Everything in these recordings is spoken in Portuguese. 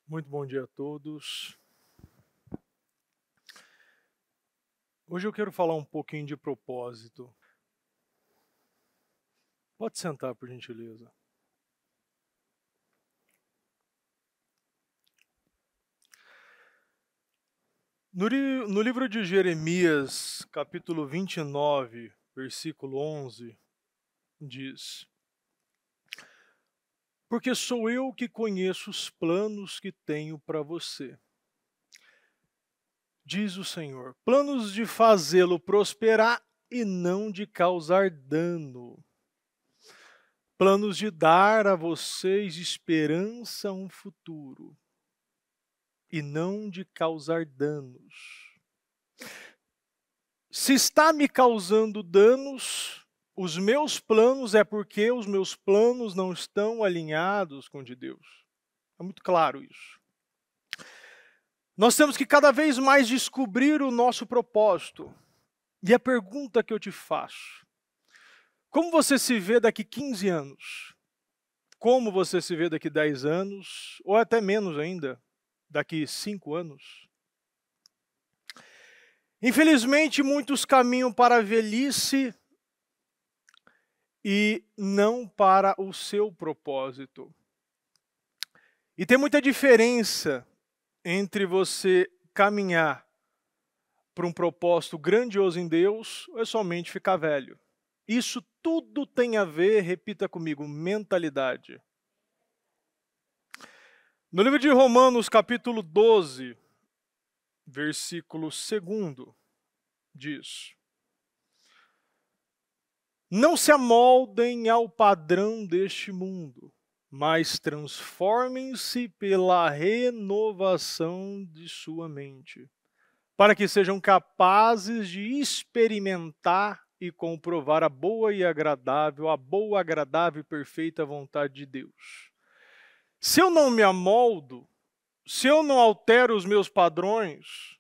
Muito bom dia a todos. Hoje eu quero falar um pouquinho de propósito. Pode sentar, por gentileza. No livro de Jeremias, capítulo 29, versículo 11, diz: Porque sou eu que conheço os planos que tenho para você, diz o Senhor, planos de fazê-lo prosperar e não de causar dano, planos de dar a vocês esperança a um futuro e não de causar danos. Se está me causando danos, os meus planos é porque os meus planos não estão alinhados com o de Deus. É muito claro isso. Nós temos que cada vez mais descobrir o nosso propósito. E a pergunta que eu te faço: como você se vê daqui 15 anos? Como você se vê daqui 10 anos? Ou até menos ainda, daqui 5 anos? Infelizmente, muitos caminham para a velhice e não para o seu propósito. E tem muita diferença entre você caminhar para um propósito grandioso em Deus ou é somente ficar velho. Isso tudo tem a ver, repita comigo, mentalidade. No livro de Romanos, capítulo 12, versículo 2, diz: Não se amoldem ao padrão deste mundo, mas transformem-se pela renovação de sua mente, para que sejam capazes de experimentar e comprovar a boa, agradável e perfeita vontade de Deus. Se eu não me amoldo, se eu não altero os meus padrões,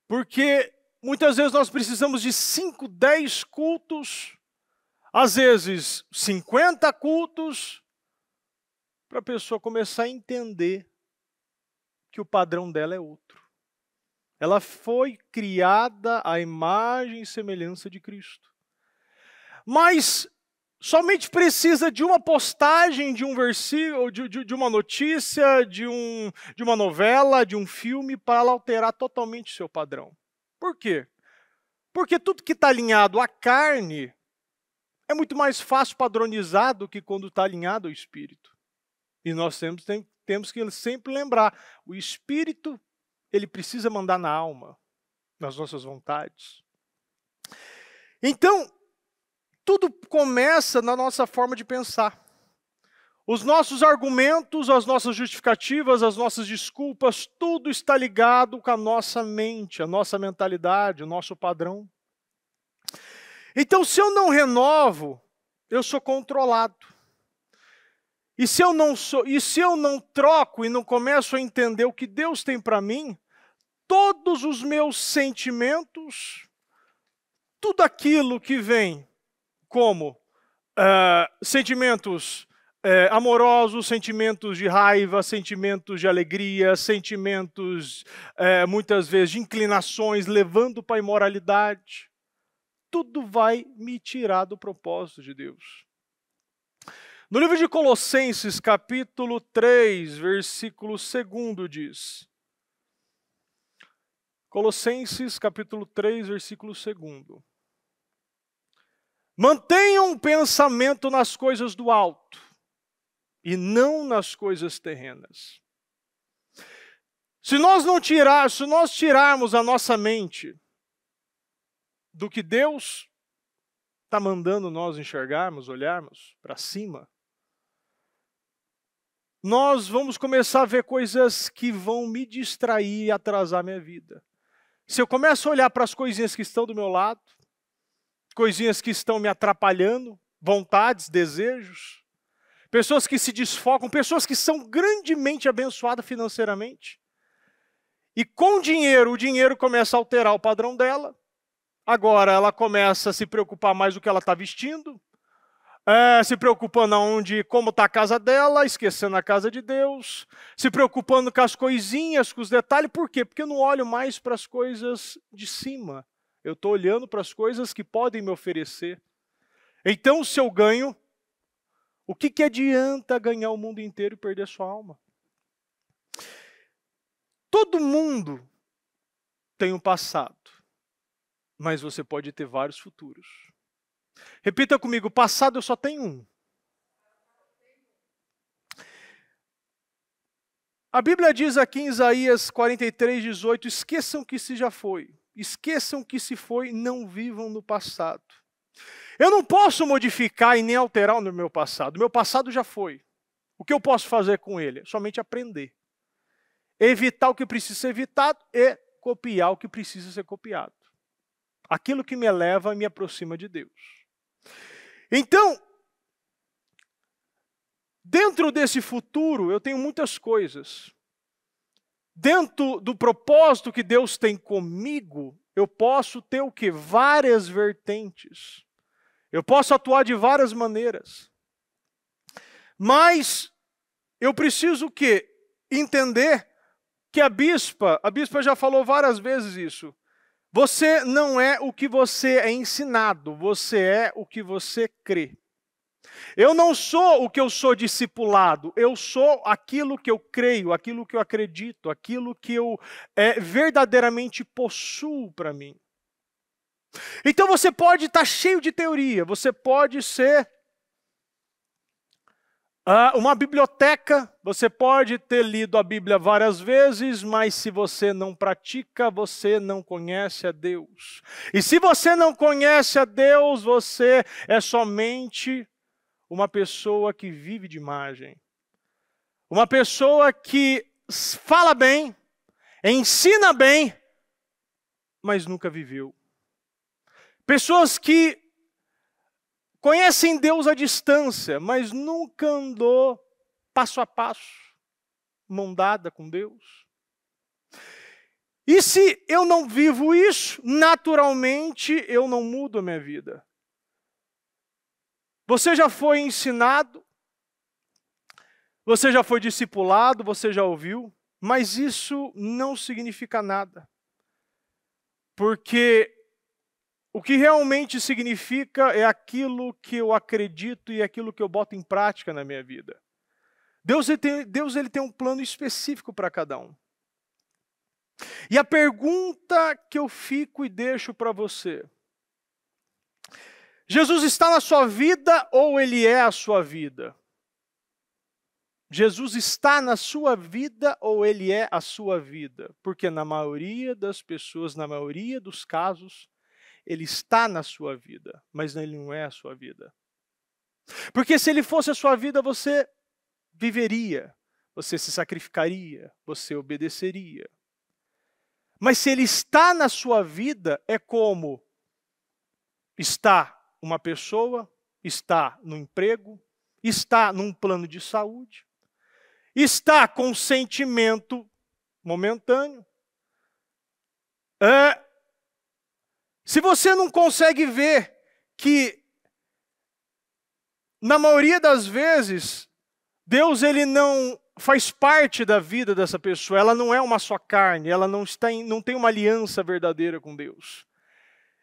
porque muitas vezes nós precisamos de 5, 10 cultos, às vezes 50 cultos, para a pessoa começar a entender que o padrão dela é outro. Ela foi criada à imagem e semelhança de Cristo. Mas somente precisa de uma postagem, de um versículo, de uma notícia, de uma novela, de um filme, para ela alterar totalmente o seu padrão. Por quê? Porque tudo que está alinhado à carne é muito mais fácil padronizar do que quando está alinhado ao Espírito. E nós temos que sempre lembrar, o Espírito, ele precisa mandar na alma, nas nossas vontades. Então, tudo começa na nossa forma de pensar. Os nossos argumentos, as nossas justificativas, as nossas desculpas, tudo está ligado com a nossa mente, a nossa mentalidade, o nosso padrão. Então, se eu não renovo, eu sou controlado. E se eu não troco e não começo a entender o que Deus tem para mim, todos os meus sentimentos, tudo aquilo que vem como sentimentos amorosos, sentimentos de raiva, sentimentos de alegria, sentimentos muitas vezes de inclinações, levando para a imoralidade, tudo vai me tirar do propósito de Deus. No livro de Colossenses, capítulo 3, versículo 2, diz: Colossenses, capítulo 3, versículo 2. Mantenham um pensamento nas coisas do alto e não nas coisas terrenas. Se nós tirarmos a nossa mente do que Deus está mandando nós enxergarmos, olharmos para cima, nós vamos começar a ver coisas que vão me distrair e atrasar minha vida. Se eu começo a olhar para as coisinhas que estão do meu lado, coisinhas que estão me atrapalhando, vontades, desejos, pessoas que se desfocam, pessoas que são grandemente abençoadas financeiramente, e com dinheiro, o dinheiro começa a alterar o padrão dela, agora ela começa a se preocupar mais do que ela está vestindo, se preocupando como está a casa dela, esquecendo a casa de Deus, se preocupando com as coisinhas, com os detalhes. Por quê? Porque eu não olho mais para as coisas de cima. Eu estou olhando para as coisas que podem me oferecer. Então, se eu ganho, o que adianta ganhar o mundo inteiro e perder sua alma? Todo mundo tem um passado, mas você pode ter vários futuros. Repita comigo, passado eu só tenho um. A Bíblia diz aqui em Isaías 43:18, esqueçam que se já foi, esqueçam que se foi, não vivam no passado. Eu não posso modificar e nem alterar o meu passado. O meu passado já foi. O que eu posso fazer com ele? Somente aprender. Evitar o que precisa ser evitado e copiar o que precisa ser copiado. Aquilo que me eleva e me aproxima de Deus. Então, dentro desse futuro, eu tenho muitas coisas. Dentro do propósito que Deus tem comigo, eu posso ter o quê? Várias vertentes. Eu posso atuar de várias maneiras. Mas eu preciso o quê? Entender que a bispa já falou várias vezes isso. Você não é o que você é ensinado, você é o que você crê. Eu não sou o que eu sou discipulado, eu sou aquilo que eu creio, aquilo que eu acredito, aquilo que eu verdadeiramente possuo para mim. Então você pode estar cheio de teoria, você pode ser uma biblioteca, você pode ter lido a Bíblia várias vezes, mas se você não pratica, você não conhece a Deus. E se você não conhece a Deus, você é somente uma pessoa que vive de imagem. Uma pessoa que fala bem, ensina bem, mas nunca viveu. Pessoas que conhecem Deus à distância, mas nunca andou passo a passo, mão dada com Deus. E se eu não vivo isso, naturalmente eu não mudo a minha vida. Você já foi ensinado, você já foi discipulado, você já ouviu, mas isso não significa nada. Porque o que realmente significa é aquilo que eu acredito e aquilo que eu boto em prática na minha vida. Deus ele tem um plano específico para cada um. E a pergunta que eu fico e deixo para você: Jesus está na sua vida ou Ele é a sua vida? Jesus está na sua vida ou Ele é a sua vida? Porque na maioria das pessoas, na maioria dos casos, Ele está na sua vida, mas Ele não é a sua vida. Porque se Ele fosse a sua vida, você viveria, você se sacrificaria, você obedeceria. Mas se Ele está na sua vida, é como está uma pessoa, está no emprego, está num plano de saúde, está com sentimento momentâneo. Se você não consegue ver que, na maioria das vezes, Deus ele não faz parte da vida dessa pessoa, ela não é uma só carne, ela não tem uma aliança verdadeira com Deus.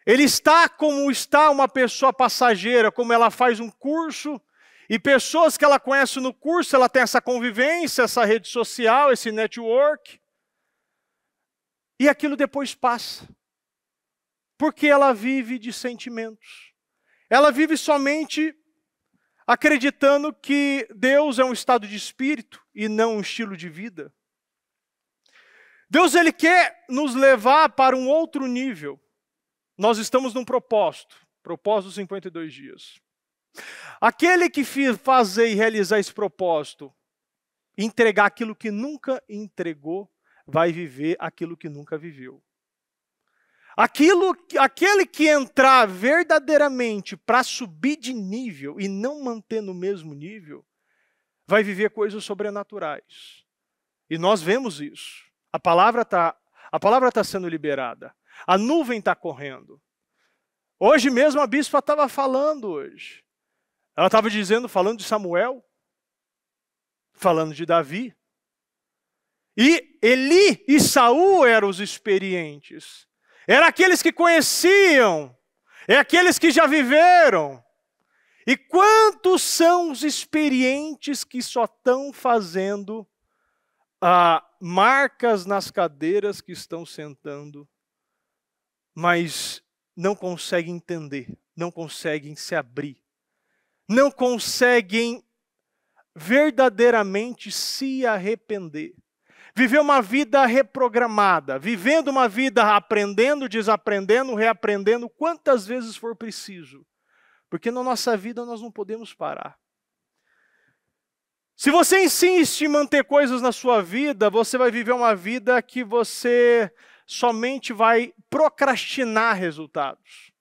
Ele está como está uma pessoa passageira, como ela faz um curso, e pessoas que ela conhece no curso, ela tem essa convivência, essa rede social, esse network, e aquilo depois passa. Porque ela vive de sentimentos. Ela vive somente acreditando que Deus é um estado de espírito e não um estilo de vida. Deus ele quer nos levar para um outro nível. Nós estamos num propósito dos 52 dias. Aquele que fazer e realizar esse propósito, entregar aquilo que nunca entregou, vai viver aquilo que nunca viveu. Aquele que entrar verdadeiramente para subir de nível e não manter no mesmo nível, vai viver coisas sobrenaturais. E nós vemos isso. A palavra tá sendo liberada. A nuvem está correndo. Hoje mesmo a bispa estava falando hoje. Ela estava dizendo, falando de Samuel, falando de Davi. E Eli e Saul eram os experientes. Eram aqueles que conheciam. É aqueles que já viveram. E quantos são os experientes que só estão fazendo marcas nas cadeiras que estão sentando, mas não conseguem entender, não conseguem se abrir, não conseguem verdadeiramente se arrepender. Viver uma vida reprogramada, vivendo uma vida aprendendo, desaprendendo, reaprendendo, quantas vezes for preciso. Porque na nossa vida nós não podemos parar. Se você insiste em manter coisas na sua vida, você vai viver uma vida que você somente vai procrastinar resultados.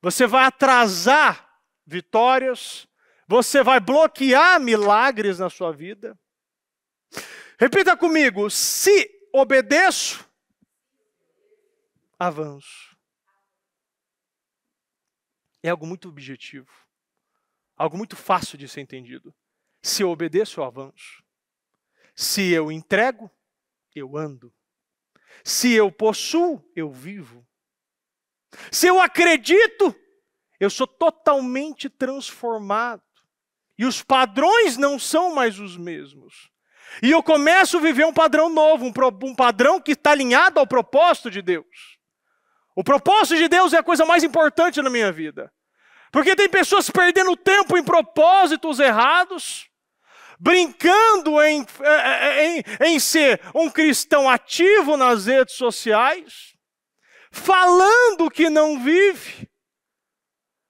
Você vai atrasar vitórias, você vai bloquear milagres na sua vida. Repita comigo, se obedeço, avanço. É algo muito objetivo, algo muito fácil de ser entendido. Se eu obedeço, eu avanço. Se eu entrego, eu ando. Se eu possuo, eu vivo. Se eu acredito, eu sou totalmente transformado. E os padrões não são mais os mesmos. E eu começo a viver um padrão novo, um padrão que está alinhado ao propósito de Deus. O propósito de Deus é a coisa mais importante na minha vida. Porque tem pessoas perdendo tempo em propósitos errados, brincando em ser um cristão ativo nas redes sociais, falando que não vive,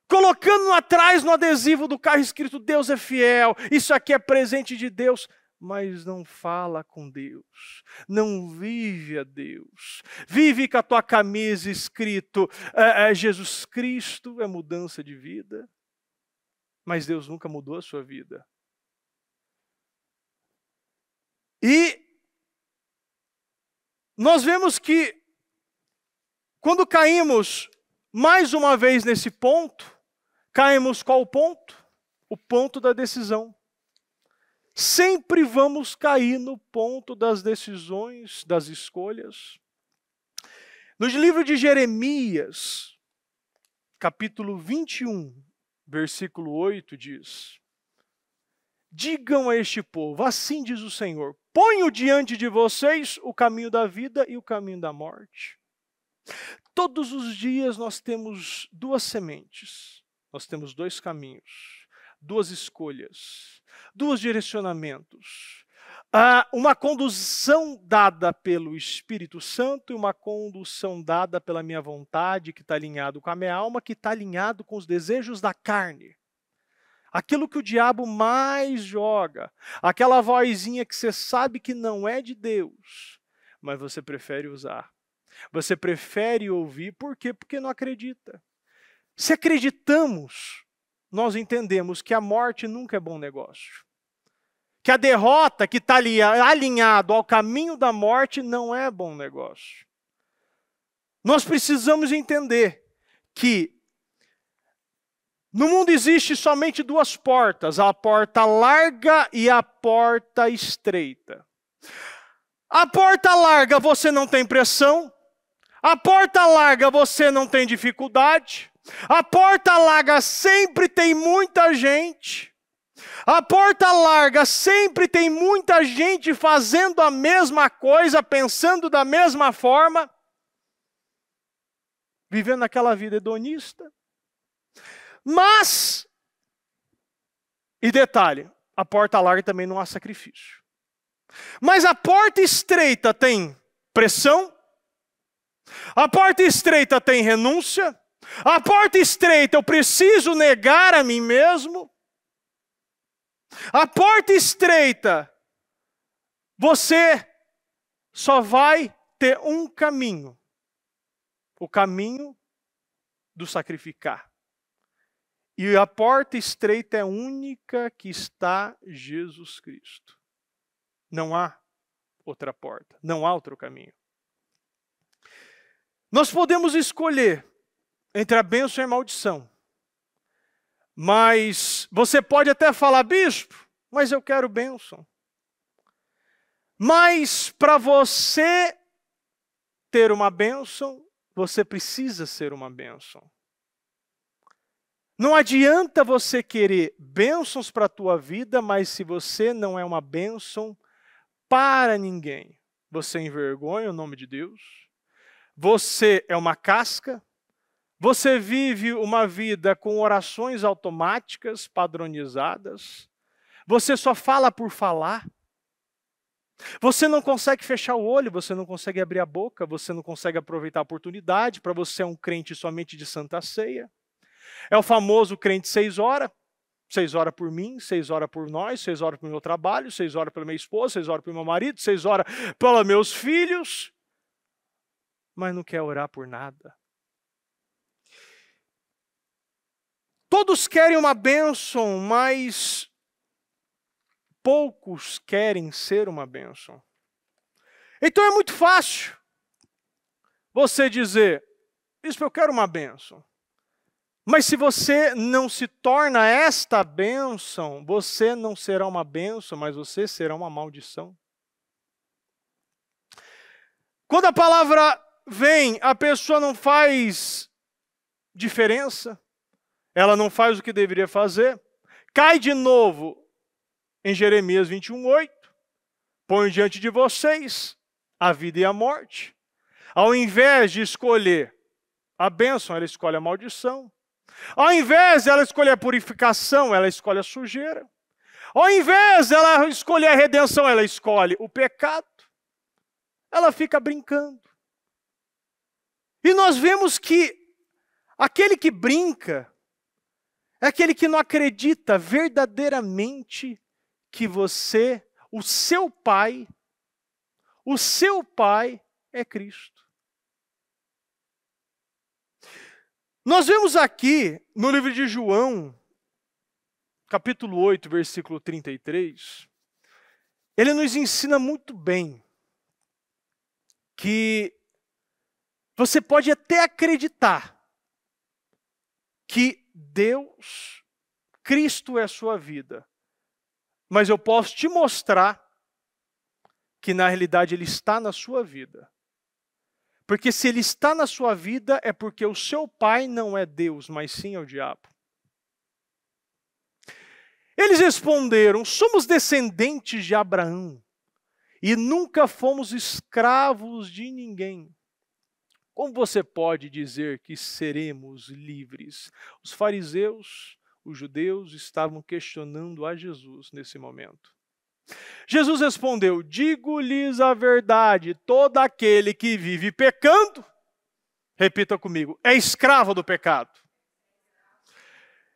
colocando atrás no adesivo do carro escrito Deus é fiel, isso aqui é presente de Deus, mas não fala com Deus, não vive a Deus, vive com a tua camisa escrito Jesus Cristo é mudança de vida, mas Deus nunca mudou a sua vida. E nós vemos que quando caímos mais uma vez nesse ponto, caímos qual ponto? O ponto da decisão. Sempre vamos cair no ponto das decisões, das escolhas. No livro de Jeremias, capítulo 21, versículo 8 diz: digam a este povo, assim diz o Senhor, ponho diante de vocês o caminho da vida e o caminho da morte. Todos os dias nós temos duas sementes, nós temos dois caminhos, duas escolhas, dois direcionamentos. Uma condução dada pelo Espírito Santo e uma condução dada pela minha vontade, que está alinhado com a minha alma, que está alinhado com os desejos da carne. Aquilo que o diabo mais joga, aquela vozinha que você sabe que não é de Deus, mas você prefere usar. Você prefere ouvir, por quê? Porque não acredita. Se acreditamos, nós entendemos que a morte nunca é bom negócio. Que a derrota que está alinhado ao caminho da morte não é bom negócio. Nós precisamos entender que no mundo existe somente duas portas, a porta larga e a porta estreita. A porta larga você não tem pressão, a porta larga você não tem dificuldade, a porta larga sempre tem muita gente, a porta larga sempre tem muita gente fazendo a mesma coisa, pensando da mesma forma, vivendo aquela vida hedonista. Mas, e detalhe, a porta larga também não há sacrifício. Mas a porta estreita tem pressão, a porta estreita tem renúncia, a porta estreita eu preciso negar a mim mesmo, a porta estreita você só vai ter um caminho, o caminho do sacrificar. E a porta estreita é única que está Jesus Cristo. Não há outra porta, não há outro caminho. Nós podemos escolher entre a bênção e a maldição. Mas você pode até falar, bispo, mas eu quero bênção. Mas para você ter uma bênção, você precisa ser uma bênção. Não adianta você querer bênçãos para a tua vida, mas se você não é uma bênção para ninguém, você envergonha o nome de Deus, você é uma casca, você vive uma vida com orações automáticas, padronizadas, você só fala por falar, você não consegue fechar o olho, você não consegue abrir a boca, você não consegue aproveitar a oportunidade, para você é um crente somente de Santa Ceia. É o famoso crente 6 horas. 6 horas por mim, 6 horas por nós, 6 horas pelo meu trabalho, 6 horas pela minha esposa, 6 horas pelo meu marido, 6 horas pelos meus filhos. Mas não quer orar por nada. Todos querem uma bênção, mas poucos querem ser uma bênção. Então é muito fácil você dizer, bispo, eu quero uma bênção. Mas se você não se torna esta bênção, você não será uma bênção, mas você será uma maldição. Quando a palavra vem, a pessoa não faz diferença, ela não faz o que deveria fazer, cai de novo em Jeremias 21:8, ponho diante de vocês a vida e a morte. Ao invés de escolher a bênção, ela escolhe a maldição. Ao invés de ela escolher a purificação, ela escolhe a sujeira. Ao invés de ela escolher a redenção, ela escolhe o pecado. Ela fica brincando. E nós vemos que aquele que brinca é aquele que não acredita verdadeiramente que você, o seu pai é Cristo. Nós vemos aqui no livro de João, capítulo 8, versículo 33, ele nos ensina muito bem que você pode até acreditar que Deus, Cristo é a sua vida, mas eu posso te mostrar que na realidade Ele está na sua vida. Porque se Ele está na sua vida, é porque o seu pai não é Deus, mas sim é o diabo. Eles responderam, somos descendentes de Abraão e nunca fomos escravos de ninguém. Como você pode dizer que seremos livres? Os fariseus, os judeus, estavam questionando a Jesus nesse momento. Jesus respondeu, digo-lhes a verdade, todo aquele que vive pecando, repita comigo, é escravo do pecado.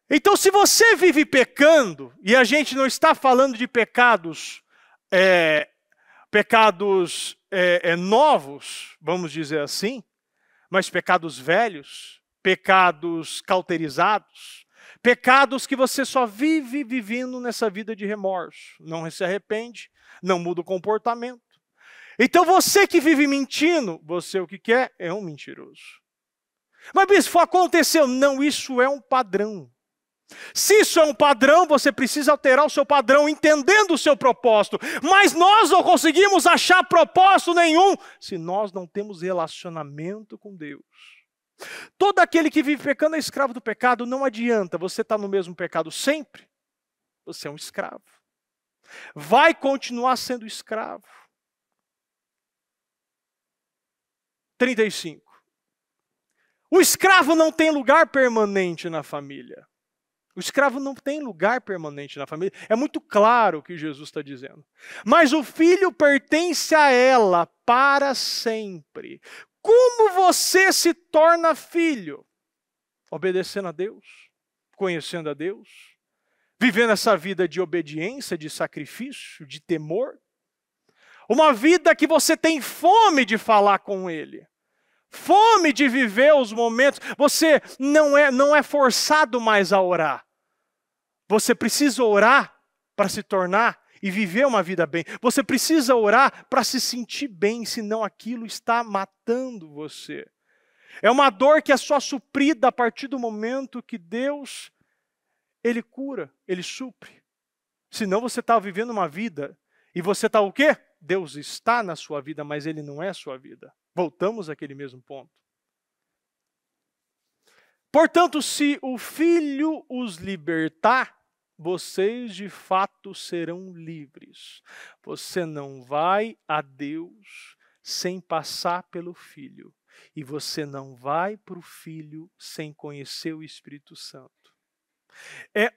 Então se você vive pecando, e a gente não está falando de pecados, novos, vamos dizer assim, mas pecados velhos, pecados cauterizados, pecados que você só vive vivendo nessa vida de remorso. Não se arrepende, não muda o comportamento. Então você que vive mentindo, você o que quer é um mentiroso. Mas bispo, aconteceu. Não, isso é um padrão. Se isso é um padrão, você precisa alterar o seu padrão, entendendo o seu propósito. Mas nós não conseguimos achar propósito nenhum se nós não temos relacionamento com Deus. Todo aquele que vive pecando é escravo do pecado. Não adianta, você está no mesmo pecado sempre, você é um escravo. Vai continuar sendo escravo. 35. O escravo não tem lugar permanente na família. O escravo não tem lugar permanente na família. É muito claro o que Jesus está dizendo. Mas o filho pertence a ela para sempre. Como você se torna filho? Obedecendo a Deus, conhecendo a Deus, vivendo essa vida de obediência, de sacrifício, de temor. Uma vida que você tem fome de falar com Ele. Fome de viver os momentos. Você não é forçado mais a orar. Você precisa orar para se tornar e viver uma vida bem. Você precisa orar para se sentir bem, senão aquilo está matando você. É uma dor que é só suprida a partir do momento que Deus Ele cura, Ele supre. Senão você está vivendo uma vida e você está o quê? Deus está na sua vida, mas Ele não é a sua vida. Voltamos àquele mesmo ponto. Portanto, se o Filho os libertar, vocês de fato serão livres. Você não vai a Deus sem passar pelo Filho. E você não vai para o Filho sem conhecer o Espírito Santo.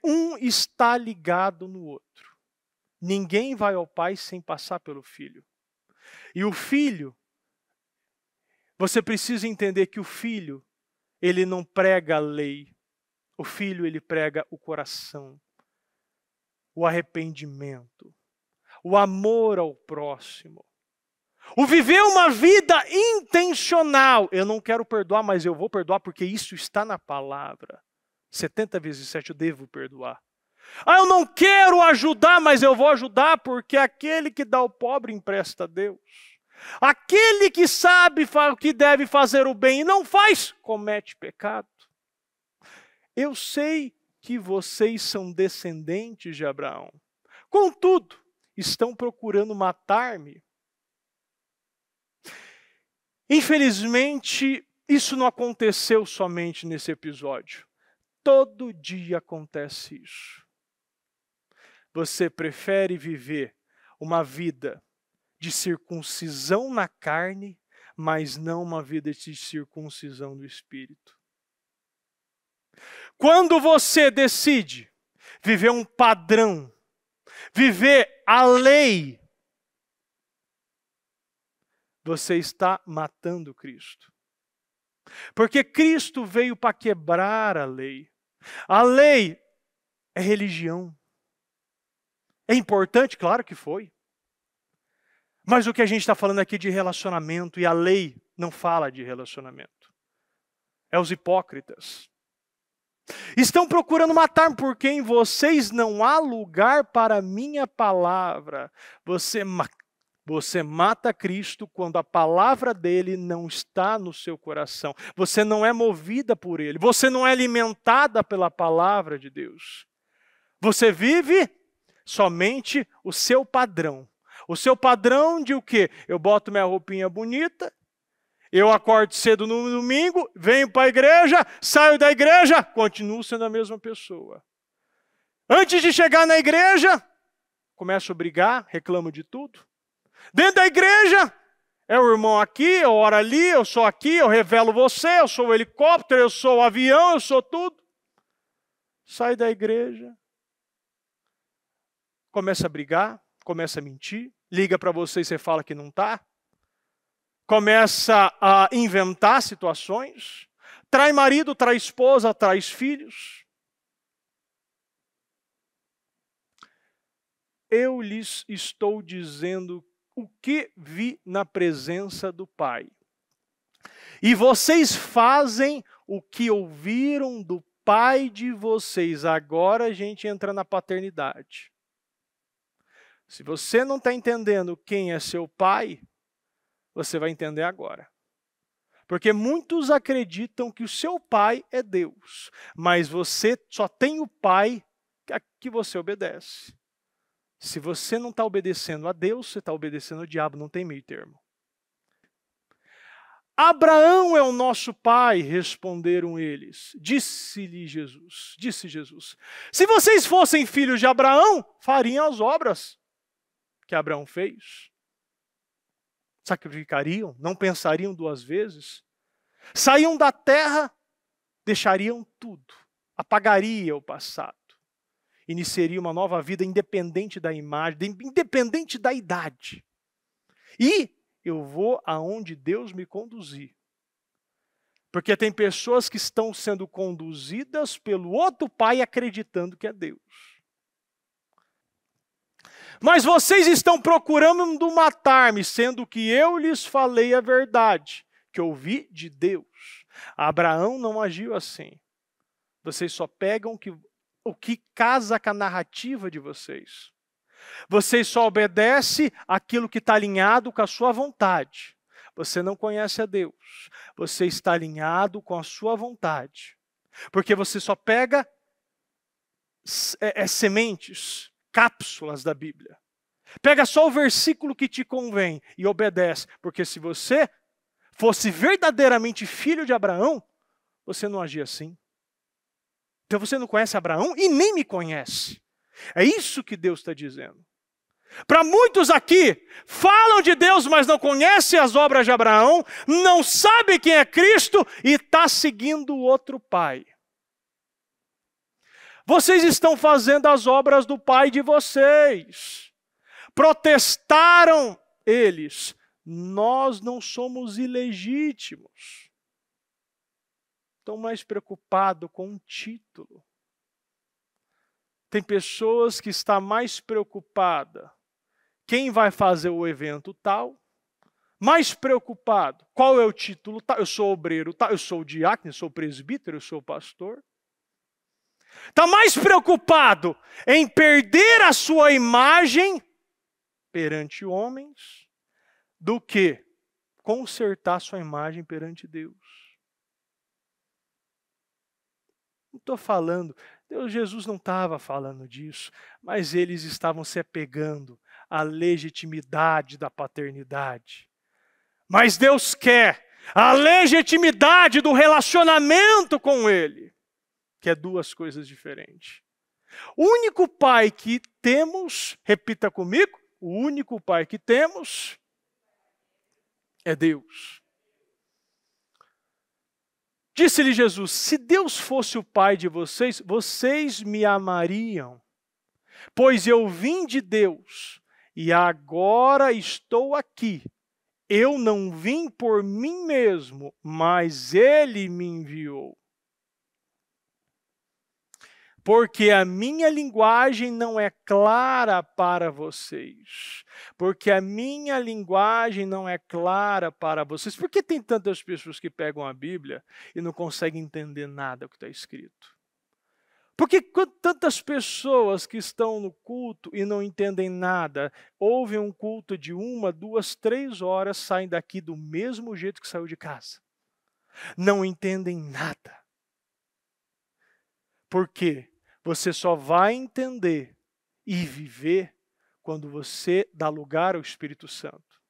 Um está ligado no outro. Ninguém vai ao Pai sem passar pelo Filho. E o Filho, você precisa entender que o Filho, ele não prega a lei. O Filho, ele prega o coração, o arrependimento, o amor ao próximo. O viver uma vida intencional. Eu não quero perdoar, mas eu vou perdoar porque isso está na palavra. 70 vezes 7 eu devo perdoar. Eu não quero ajudar, mas eu vou ajudar porque aquele que dá ao pobre empresta a Deus. Aquele que sabe que deve fazer o bem e não faz, comete pecado. Eu sei que vocês são descendentes de Abraão. Contudo, estão procurando matar-me. Infelizmente, isso não aconteceu somente nesse episódio. Todo dia acontece isso. Você prefere viver uma vida de circuncisão na carne, mas não uma vida de circuncisão do espírito. Quando você decide viver um padrão, viver a lei, você está matando Cristo. Porque Cristo veio para quebrar a lei. A lei é religião. É importante? Claro que foi. Mas o que a gente está falando aqui de relacionamento, e a lei não fala de relacionamento. É os hipócritas. Estão procurando matar, porque em vocês não há lugar para a minha palavra. Você mata Cristo quando a palavra dele não está no seu coração. Você não é movida por ele. Você não é alimentada pela palavra de Deus. Você vive somente o seu padrão. O seu padrão de o quê? Eu boto minha roupinha bonita, eu acordo cedo no domingo, venho para a igreja, saio da igreja, continuo sendo a mesma pessoa. Antes de chegar na igreja, começo a brigar, reclamo de tudo. Dentro da igreja, é o irmão aqui, eu oro ali, eu sou aqui, eu revelo você, eu sou o helicóptero, eu sou o avião, eu sou tudo. Sai da igreja, começa a brigar, começa a mentir, liga para você e você fala que não está. Começa a inventar situações, trai marido, trai esposa, trai filhos. Eu lhes estou dizendo o que vi na presença do Pai. E vocês fazem o que ouviram do Pai de vocês. Agora a gente entra na paternidade. Se você não está entendendo quem é seu pai, você vai entender agora. Porque muitos acreditam que o seu pai é Deus, mas você só tem o pai que você obedece. Se você não está obedecendo a Deus, você está obedecendo ao diabo, não tem meio termo. Abraão é o nosso pai, responderam eles. Disse Jesus, se vocês fossem filhos de Abraão, fariam as obras que Abraão fez. Sacrificariam, não pensariam duas vezes. Saíam da terra, deixariam tudo. Apagaria o passado. Iniciaria uma nova vida independente da imagem, independente da idade. E eu vou aonde Deus me conduzir. Porque tem pessoas que estão sendo conduzidas pelo outro pai acreditando que é Deus. Mas vocês estão procurando matar-me, sendo que eu lhes falei a verdade, que ouvi de Deus. Abraão não agiu assim. Vocês só pegam o que casa com a narrativa de vocês. Vocês só obedecem aquilo que está alinhado com a sua vontade. Você não conhece a Deus. Você está alinhado com a sua vontade. Porque você só pega sementes, cápsulas da Bíblia. Pega só o versículo que te convém e obedece. Porque se você fosse verdadeiramente filho de Abraão, você não agia assim. Então você não conhece Abraão e nem me conhece. É isso que Deus está dizendo. Para muitos aqui, falam de Deus, mas não conhecem as obras de Abraão, não sabem quem é Cristo e está seguindo outro pai. Vocês estão fazendo as obras do pai de vocês. Protestaram eles. Nós não somos ilegítimos. Estão mais preocupados com um título. Tem pessoas que estão mais preocupadas. Quem vai fazer o evento tal? Mais preocupado. Qual é o título tal? Eu sou obreiro tal, eu sou o diácono, eu sou o presbítero, eu sou o pastor. Está mais preocupado em perder a sua imagem perante homens do que consertar sua imagem perante Deus. Não estou falando, Jesus não estava falando disso, mas eles estavam se apegando à legitimidade da paternidade. Mas Deus quer a legitimidade do relacionamento com Ele, que é duas coisas diferentes. O único pai que temos, repita comigo, o único pai que temos é Deus. Disse-lhe Jesus, se Deus fosse o pai de vocês, vocês me amariam, pois eu vim de Deus e agora estou aqui. Eu não vim por mim mesmo, mas Ele me enviou. Porque a minha linguagem não é clara para vocês. Porque a minha linguagem não é clara para vocês. Por que tem tantas pessoas que pegam a Bíblia e não conseguem entender nada do que está escrito? Por que tantas pessoas que estão no culto e não entendem nada, ouvem um culto de 1, 2, 3 horas, saem daqui do mesmo jeito que saiu de casa? Não entendem nada. Por quê? Você só vai entender e viver quando você dá lugar ao Espírito Santo.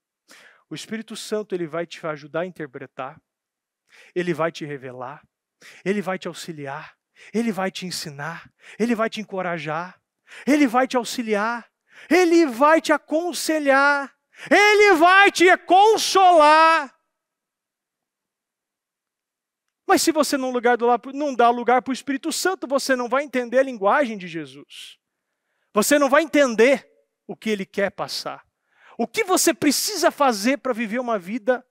O Espírito Santo ele vai te ajudar a interpretar, ele vai te revelar, ele vai te auxiliar, ele vai te ensinar, ele vai te encorajar, ele vai te auxiliar, ele vai te aconselhar, ele vai te consolar. Mas se você não dá lugar para o Espírito Santo, você não vai entender a linguagem de Jesus. Você não vai entender o que Ele quer passar. O que você precisa fazer para viver uma vida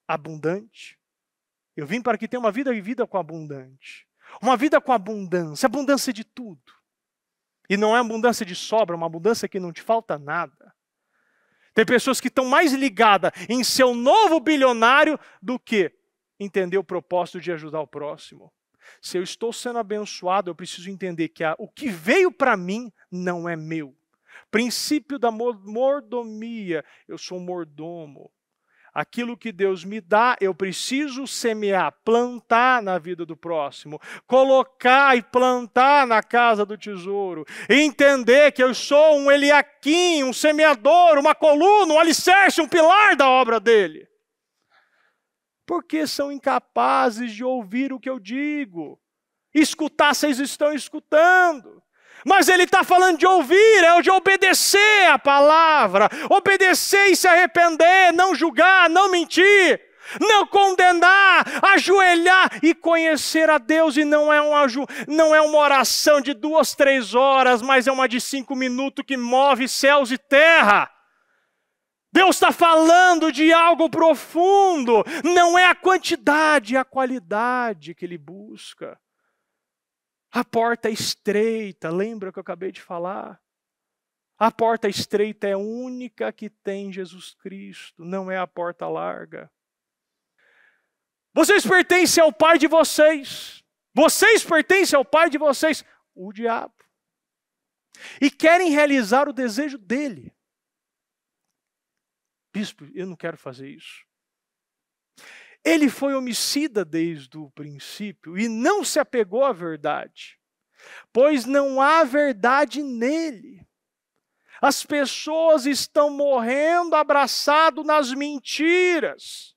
abundante? Eu vim para que tenha uma vida com abundante. Uma vida com abundância, abundância de tudo. E não é abundância de sobra, é uma abundância que não te falta nada. Tem pessoas que estão mais ligadas em ser um novo bilionário do que entender o propósito de ajudar o próximo. Se eu estou sendo abençoado, eu preciso entender que o que veio para mim não é meu. Princípio da mordomia, eu sou um mordomo. Aquilo que Deus me dá, eu preciso semear, plantar na vida do próximo, colocar e plantar na casa do tesouro, entender que eu sou um Eliaquim, um semeador, uma coluna, um alicerce, um pilar da obra dele. Porque são incapazes de ouvir o que eu digo. Escutar, vocês estão escutando. Mas ele está falando de ouvir, é de obedecer a palavra. Obedecer e se arrepender, não julgar, não mentir, não condenar, ajoelhar e conhecer a Deus. E não é uma oração de 2, 3 horas, mas é uma de 5 minutos que move céus e terra. Deus está falando de algo profundo, não é a quantidade, é a qualidade que Ele busca. A porta é estreita, lembra que eu acabei de falar? A porta estreita é a única que tem Jesus Cristo, não é a porta larga. Vocês pertencem ao pai de vocês, vocês pertencem ao pai de vocês, o diabo. E querem realizar o desejo dele. Bispo, eu não quero fazer isso. Ele foi homicida desde o princípio e não se apegou à verdade. pois não há verdade nele. As pessoas estão morrendo abraçado nas mentiras.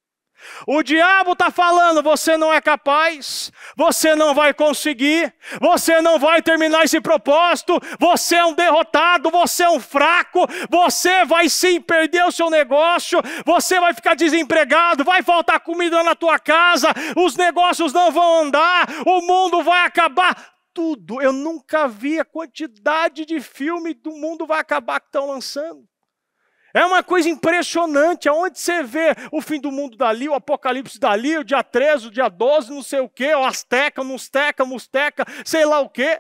O diabo está falando, você não é capaz, você não vai conseguir, você não vai terminar esse propósito, você é um derrotado, você é um fraco, você vai sim perder o seu negócio, você vai ficar desempregado, vai faltar comida na tua casa, os negócios não vão andar, o mundo vai acabar. Tudo, eu nunca vi a quantidade de filme do mundo vai acabar que estão lançando. É uma coisa impressionante, aonde você vê o fim do mundo dali, o apocalipse dali, o dia 13, o dia 12, não sei o quê, o Azteca, Musteca, sei lá o quê.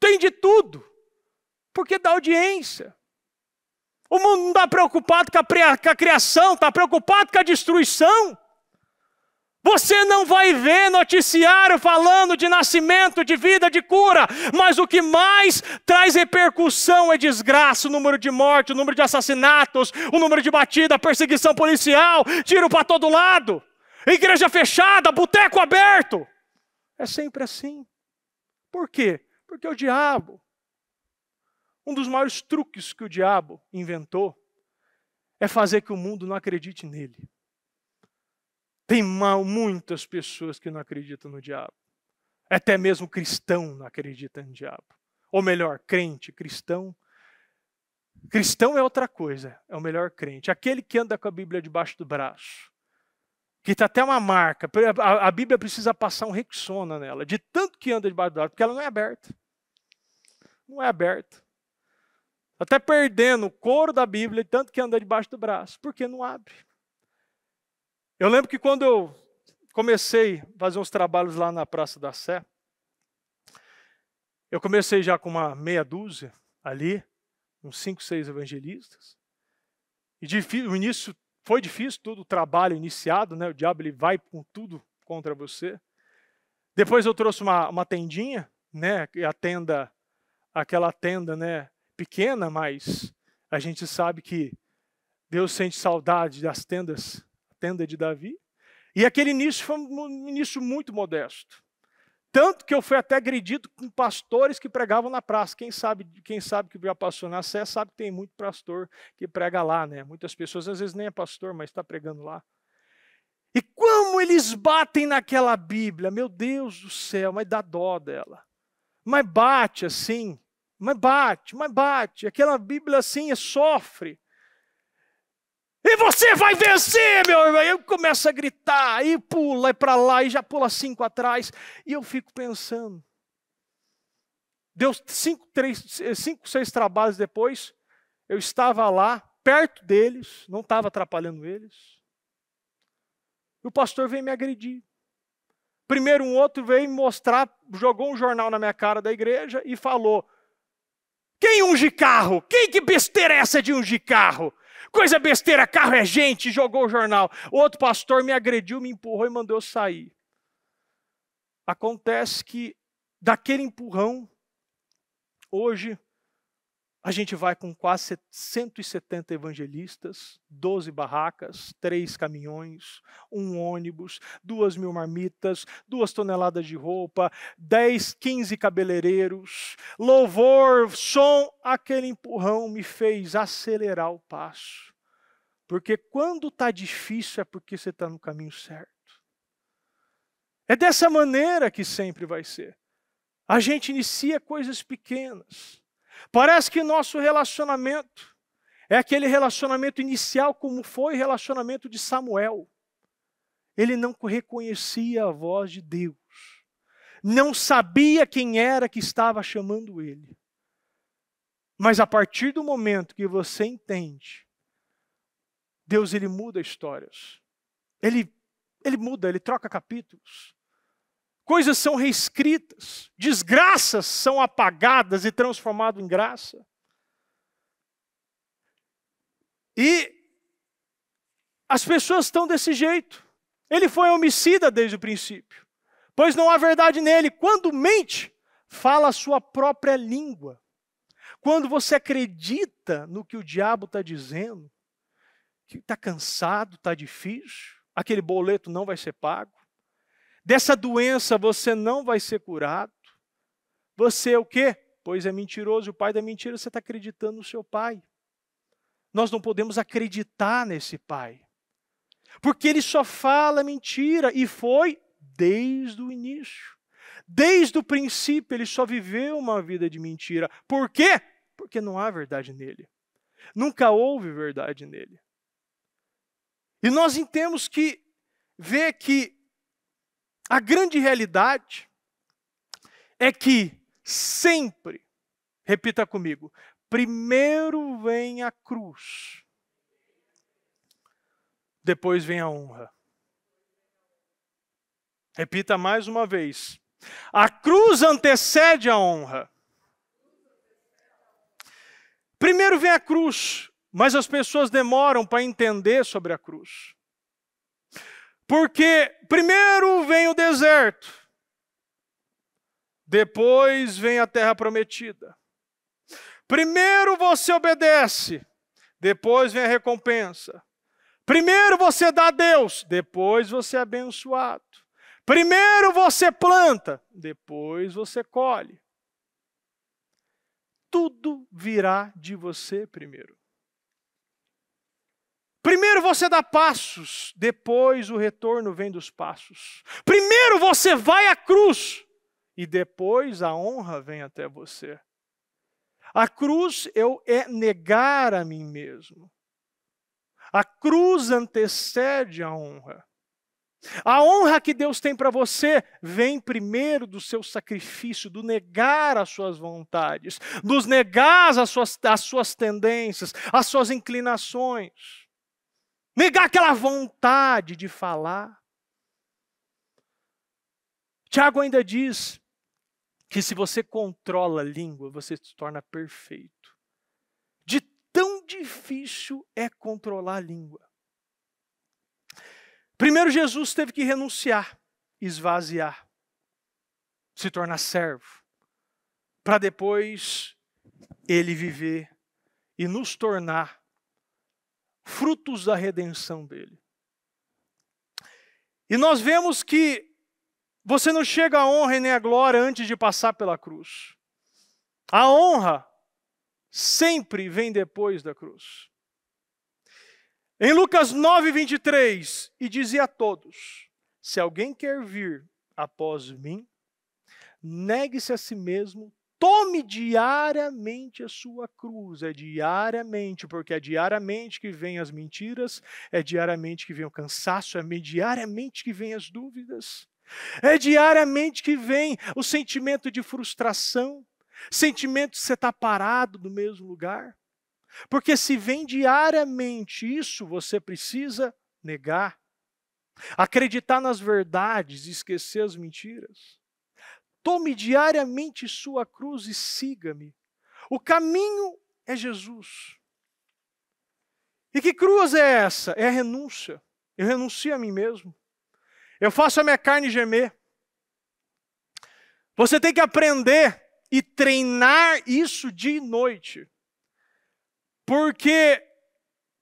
Tem de tudo, porque dá audiência. O mundo não está preocupado com a criação, está preocupado com a destruição. Você não vai ver noticiário falando de nascimento, de vida, de cura, mas o que mais traz repercussão é desgraça, o número de mortes, o número de assassinatos, o número de batida, perseguição policial, tiro para todo lado, igreja fechada, boteco aberto. É sempre assim. Por quê? Porque o diabo, um dos maiores truques que o diabo inventou, é fazer que o mundo não acredite nele. Tem muitas pessoas que não acreditam no diabo. Até mesmo cristão não acredita no diabo. Ou melhor, crente, cristão. Cristão é outra coisa, é o melhor crente. Aquele que anda com a Bíblia debaixo do braço. Que está até uma marca. A Bíblia precisa passar um Rexona nela. De tanto que anda debaixo do braço, porque ela não é aberta. Não é aberta. Até perdendo o couro da Bíblia, de tanto que anda debaixo do braço. Porque não abre. Eu lembro que quando eu comecei a fazer uns trabalhos lá na Praça da Sé, eu comecei já com uma meia dúzia ali, uns 5, 6 evangelistas. E o início foi difícil, todo o trabalho iniciado, né? O diabo ele vai com tudo contra você. Depois eu trouxe uma tendinha, né? Aquela tenda, né? Pequena, mas a gente sabe que Deus sente saudade das tendas. Tenda de Davi, e aquele início foi um início muito modesto. Tanto que eu fui até agredido com pastores que pregavam na praça. Quem sabe que já passou na Sé sabe que tem muito pastor que prega lá, né? Muitas pessoas às vezes nem é pastor, mas está pregando lá. E como eles batem naquela Bíblia, meu Deus do céu, mas dá dó dela. Mas bate assim, mas bate. Aquela Bíblia assim sofre. E você vai vencer, meu irmão. Eu começo a gritar, e pula para lá, e já pula 5 atrás. E eu fico pensando. Deu 5, 6 trabalhos depois, eu estava lá, perto deles, não estava atrapalhando eles. E o pastor veio me agredir. Primeiro um outro veio me mostrar, jogou um jornal na minha cara da igreja e falou: quem unge carro? Que besteira é essa de ungir carro? Coisa besteira, carro é gente, jogou o jornal. O outro pastor me agrediu, me empurrou e mandou eu sair. Acontece que daquele empurrão, hoje, a gente vai com quase 170 evangelistas, 12 barracas, 3 caminhões, 1 ônibus, 2.000 marmitas, 2 toneladas de roupa, 10, 15 cabeleireiros, louvor, som. Aquele empurrão me fez acelerar o passo. Porque quando está difícil é porque você está no caminho certo. É dessa maneira que sempre vai ser. A gente inicia coisas pequenas. Parece que nosso relacionamento é aquele relacionamento inicial como foi o relacionamento de Samuel. Ele não reconhecia a voz de Deus. Não sabia quem era que estava chamando ele. Mas a partir do momento que você entende, Deus ele muda histórias. Ele muda, ele troca capítulos. Coisas são reescritas, desgraças são apagadas e transformadas em graça. E as pessoas estão desse jeito. Ele foi homicida desde o princípio, pois não há verdade nele. Quando mente, fala a sua própria língua. Quando você acredita no que o diabo está dizendo, que está cansado, está difícil, aquele boleto não vai ser pago, dessa doença você não vai ser curado, você é o quê? Pois é mentiroso, e o pai da mentira, você está acreditando no seu pai. Nós não podemos acreditar nesse pai, porque ele só fala mentira, e foi desde o início. Desde o princípio, ele só viveu uma vida de mentira. Por quê? Porque não há verdade nele. Nunca houve verdade nele. E nós temos que ver que a grande realidade é que sempre, repita comigo, primeiro vem a cruz, depois vem a honra. Repita mais uma vez. A cruz antecede a honra. Primeiro vem a cruz, mas as pessoas demoram para entender sobre a cruz. Porque primeiro vem o deserto, depois vem a terra prometida. Primeiro você obedece, depois vem a recompensa. Primeiro você dá a Deus, depois você é abençoado. Primeiro você planta, depois você colhe. Tudo virá de você primeiro. Primeiro você dá passos, depois o retorno vem dos passos. Primeiro você vai à cruz, e depois a honra vem até você. A cruz é negar a mim mesmo. A cruz antecede a honra. A honra que Deus tem para você vem primeiro do seu sacrifício, do negar as suas vontades, dos negar as suas tendências, as suas inclinações. Negar aquela vontade de falar. Tiago ainda diz que se você controla a língua, você se torna perfeito. De tão difícil é controlar a língua. Primeiro Jesus teve que renunciar, esvaziar, se tornar servo, para depois ele viver e nos tornar frutos da redenção dele. E nós vemos que você não chega à honra e nem à glória antes de passar pela cruz. A honra sempre vem depois da cruz. Em Lucas 9:23, e dizia a todos: se alguém quer vir após mim, negue-se a si mesmo, tome diariamente a sua cruz. É diariamente, porque é diariamente que vem as mentiras, é diariamente que vem o cansaço, é diariamente que vem as dúvidas, é diariamente que vem o sentimento de frustração, sentimento de você estar parado no mesmo lugar. Porque se vem diariamente isso, você precisa negar. Acreditar nas verdades e esquecer as mentiras. Tome diariamente sua cruz e siga-me. O caminho é Jesus. E que cruz é essa? É a renúncia. Eu renuncio a mim mesmo. Eu faço a minha carne gemer. Você tem que aprender e treinar isso dia e noite. Porque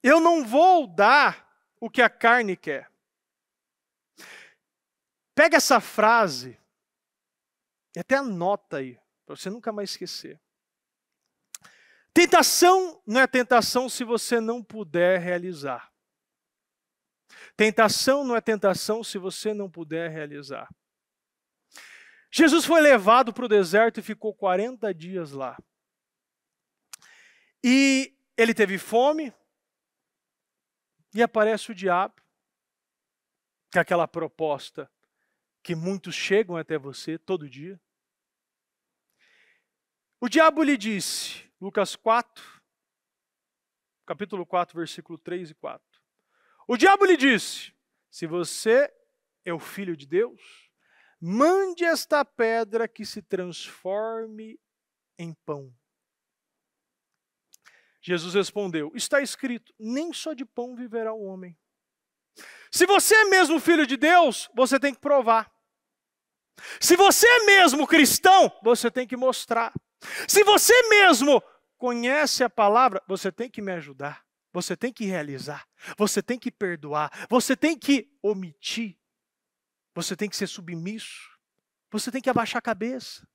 eu não vou dar o que a carne quer. Pega essa frase e até anota aí, para você nunca mais esquecer. Tentação não é tentação se você não puder realizar. Tentação não é tentação se você não puder realizar. Jesus foi levado para o deserto e ficou 40 dias lá. E ele teve fome, e aparece o diabo, com aquela proposta que muitos chegam até você todo dia. O diabo lhe disse, Lucas 4, capítulo 4, versículo 3 e 4. O diabo lhe disse, se você é o Filho de Deus, mande esta pedra que se transforme em pão. Jesus respondeu, está escrito, nem só de pão viverá o homem. Se você é mesmo filho de Deus, você tem que provar. Se você é mesmo cristão, você tem que mostrar. Se você mesmo conhece a palavra, você tem que me ajudar. Você tem que realizar. Você tem que perdoar. Você tem que omitir. Você tem que ser submisso. Você tem que abaixar a cabeça.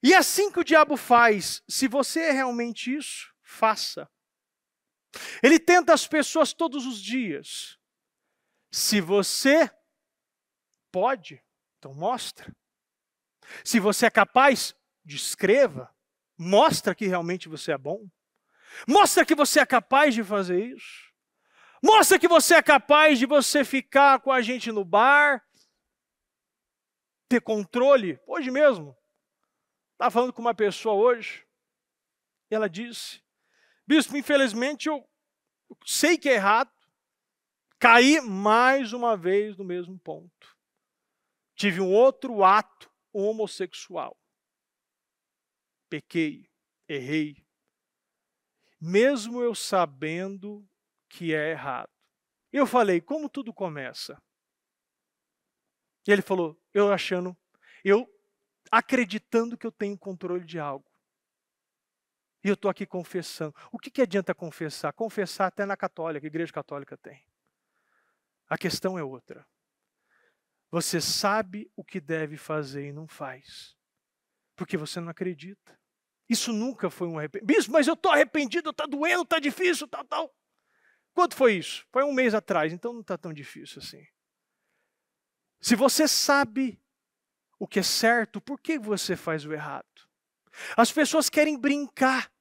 E assim que o diabo faz, se você é realmente isso, faça. Ele tenta as pessoas todos os dias. Se você pode, então mostra. Se você é capaz, descreva. Mostra que realmente você é bom. Mostra que você é capaz de fazer isso. Mostra que você é capaz de você ficar com a gente no bar, ter controle. Hoje mesmo, estava falando com uma pessoa hoje, e ela disse, bispo, infelizmente eu sei que é errado, caí mais uma vez no mesmo ponto. Tive um outro ato homossexual. Pequei, errei. Mesmo eu sabendo que é errado. Eu falei, como tudo começa? E ele falou, eu acreditando que eu tenho controle de algo. E eu estou aqui confessando. O que adianta confessar? Confessar até na católica, a igreja católica tem. A questão é outra. Você sabe o que deve fazer e não faz. Porque você não acredita. Isso nunca foi um arrependimento. Bispo, mas eu estou arrependido, está doendo, está difícil, tal. Quanto foi isso? Foi um mês atrás, então não está tão difícil assim. Se você sabe o que é certo, por que você faz o errado? As pessoas querem brincar.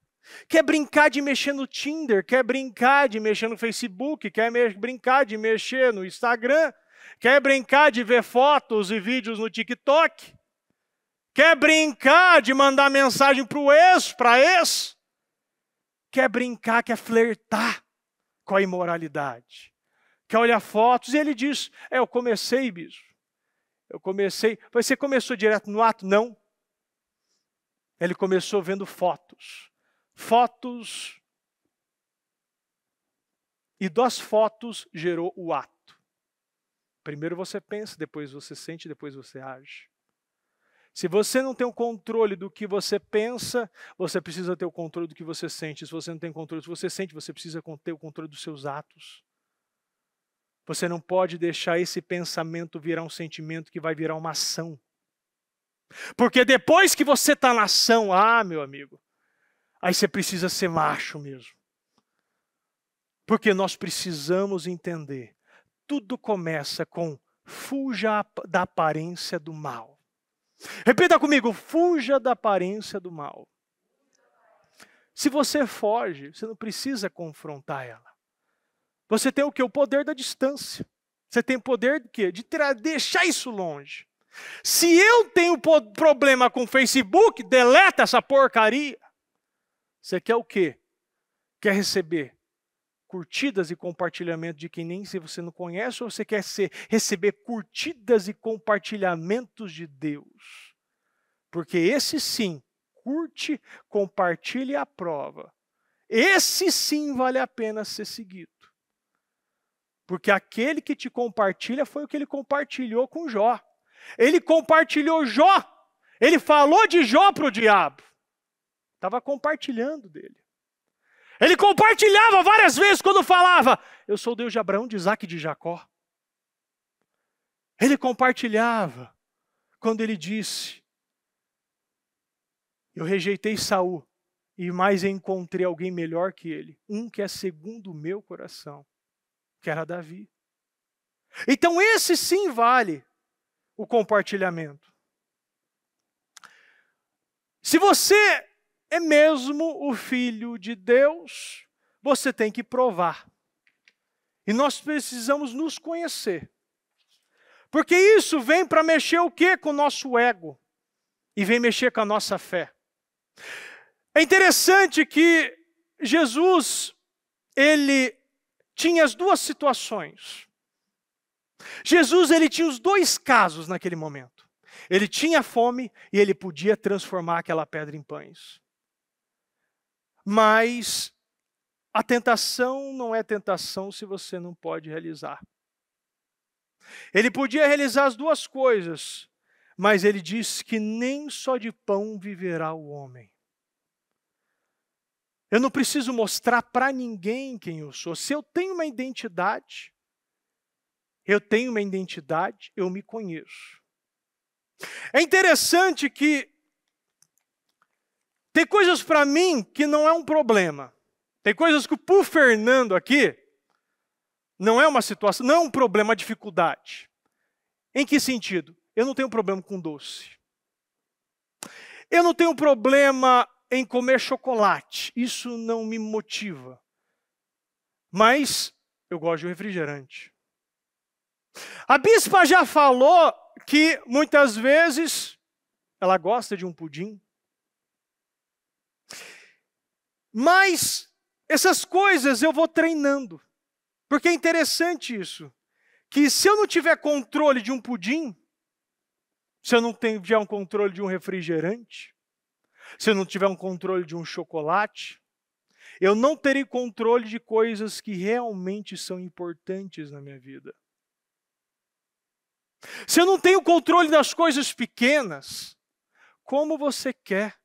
Quer brincar de mexer no Tinder, quer brincar de mexer no Facebook, quer brincar de mexer no Instagram, quer brincar de ver fotos e vídeos no TikTok, quer brincar de mandar mensagem para o ex, para ex, quer brincar, quer flertar com a imoralidade, quer olhar fotos. E ele diz, eu comecei, bispo. Você começou direto no ato? Não. Ele começou vendo fotos. Fotos. E das fotos gerou o ato. Primeiro você pensa, depois você sente, depois você age. Se você não tem o controle do que você pensa, você precisa ter o controle do que você sente. Se você não tem controle do que você sente, você precisa ter o controle dos seus atos. Você não pode deixar esse pensamento virar um sentimento que vai virar uma ação. Porque depois que você está na ação, meu amigo, aí você precisa ser macho mesmo. Porque nós precisamos entender, tudo começa com fuja da aparência do mal. Repita comigo, fuja da aparência do mal. Se você foge, você não precisa confrontar ela. Você tem o quê? O poder da distância. Você tem o poder do quê? De deixar isso longe. Se eu tenho problema com o Facebook, deleta essa porcaria. Você quer o quê? Quer receber curtidas e compartilhamento de quem nem se você não conhece, ou você quer receber curtidas e compartilhamentos de Deus? Porque esse sim, curte, compartilha e aprova. Esse sim vale a pena ser seguido. Porque aquele que te compartilha foi o que ele compartilhou com Jó. Ele compartilhou Jó. Ele falou de Jó para o diabo. Estava compartilhando dele. Ele compartilhava várias vezes quando falava, eu sou o Deus de Abraão, de Isaac e de Jacó. Ele compartilhava quando ele disse, eu rejeitei Saul, e mais encontrei alguém melhor que ele, um que é segundo o meu coração, que era Davi. Então esse sim vale o compartilhamento. Se você é mesmo o Filho de Deus, você tem que provar. E nós precisamos nos conhecer. Porque isso vem para mexer o quê? Com o nosso ego. E vem mexer com a nossa fé. É interessante que Jesus, ele tinha as duas situações. Jesus, ele tinha os dois casos naquele momento. Ele tinha fome e ele podia transformar aquela pedra em pães. Mas a tentação não é tentação se você não pode realizar. Ele podia realizar as duas coisas, mas ele disse que nem só de pão viverá o homem. Eu não preciso mostrar para ninguém quem eu sou. Se eu tenho uma identidade, eu me conheço. É interessante que Tem coisas para mim que não é um problema. Tem coisas que pro Fernando aqui não é uma situação, não é um problema, uma dificuldade. Em que sentido? Eu não tenho problema com doce. Eu não tenho problema em comer chocolate. Isso não me motiva. Mas eu gosto de um refrigerante. A bispa já falou que muitas vezes ela gosta de um pudim. Mas essas coisas eu vou treinando. Porque é interessante isso. Que se eu não tiver controle de um pudim, se eu não tiver um controle de um refrigerante, se eu não tiver um controle de um chocolate, eu não terei controle de coisas que realmente são importantes na minha vida. Se eu não tenho controle das coisas pequenas, como você quer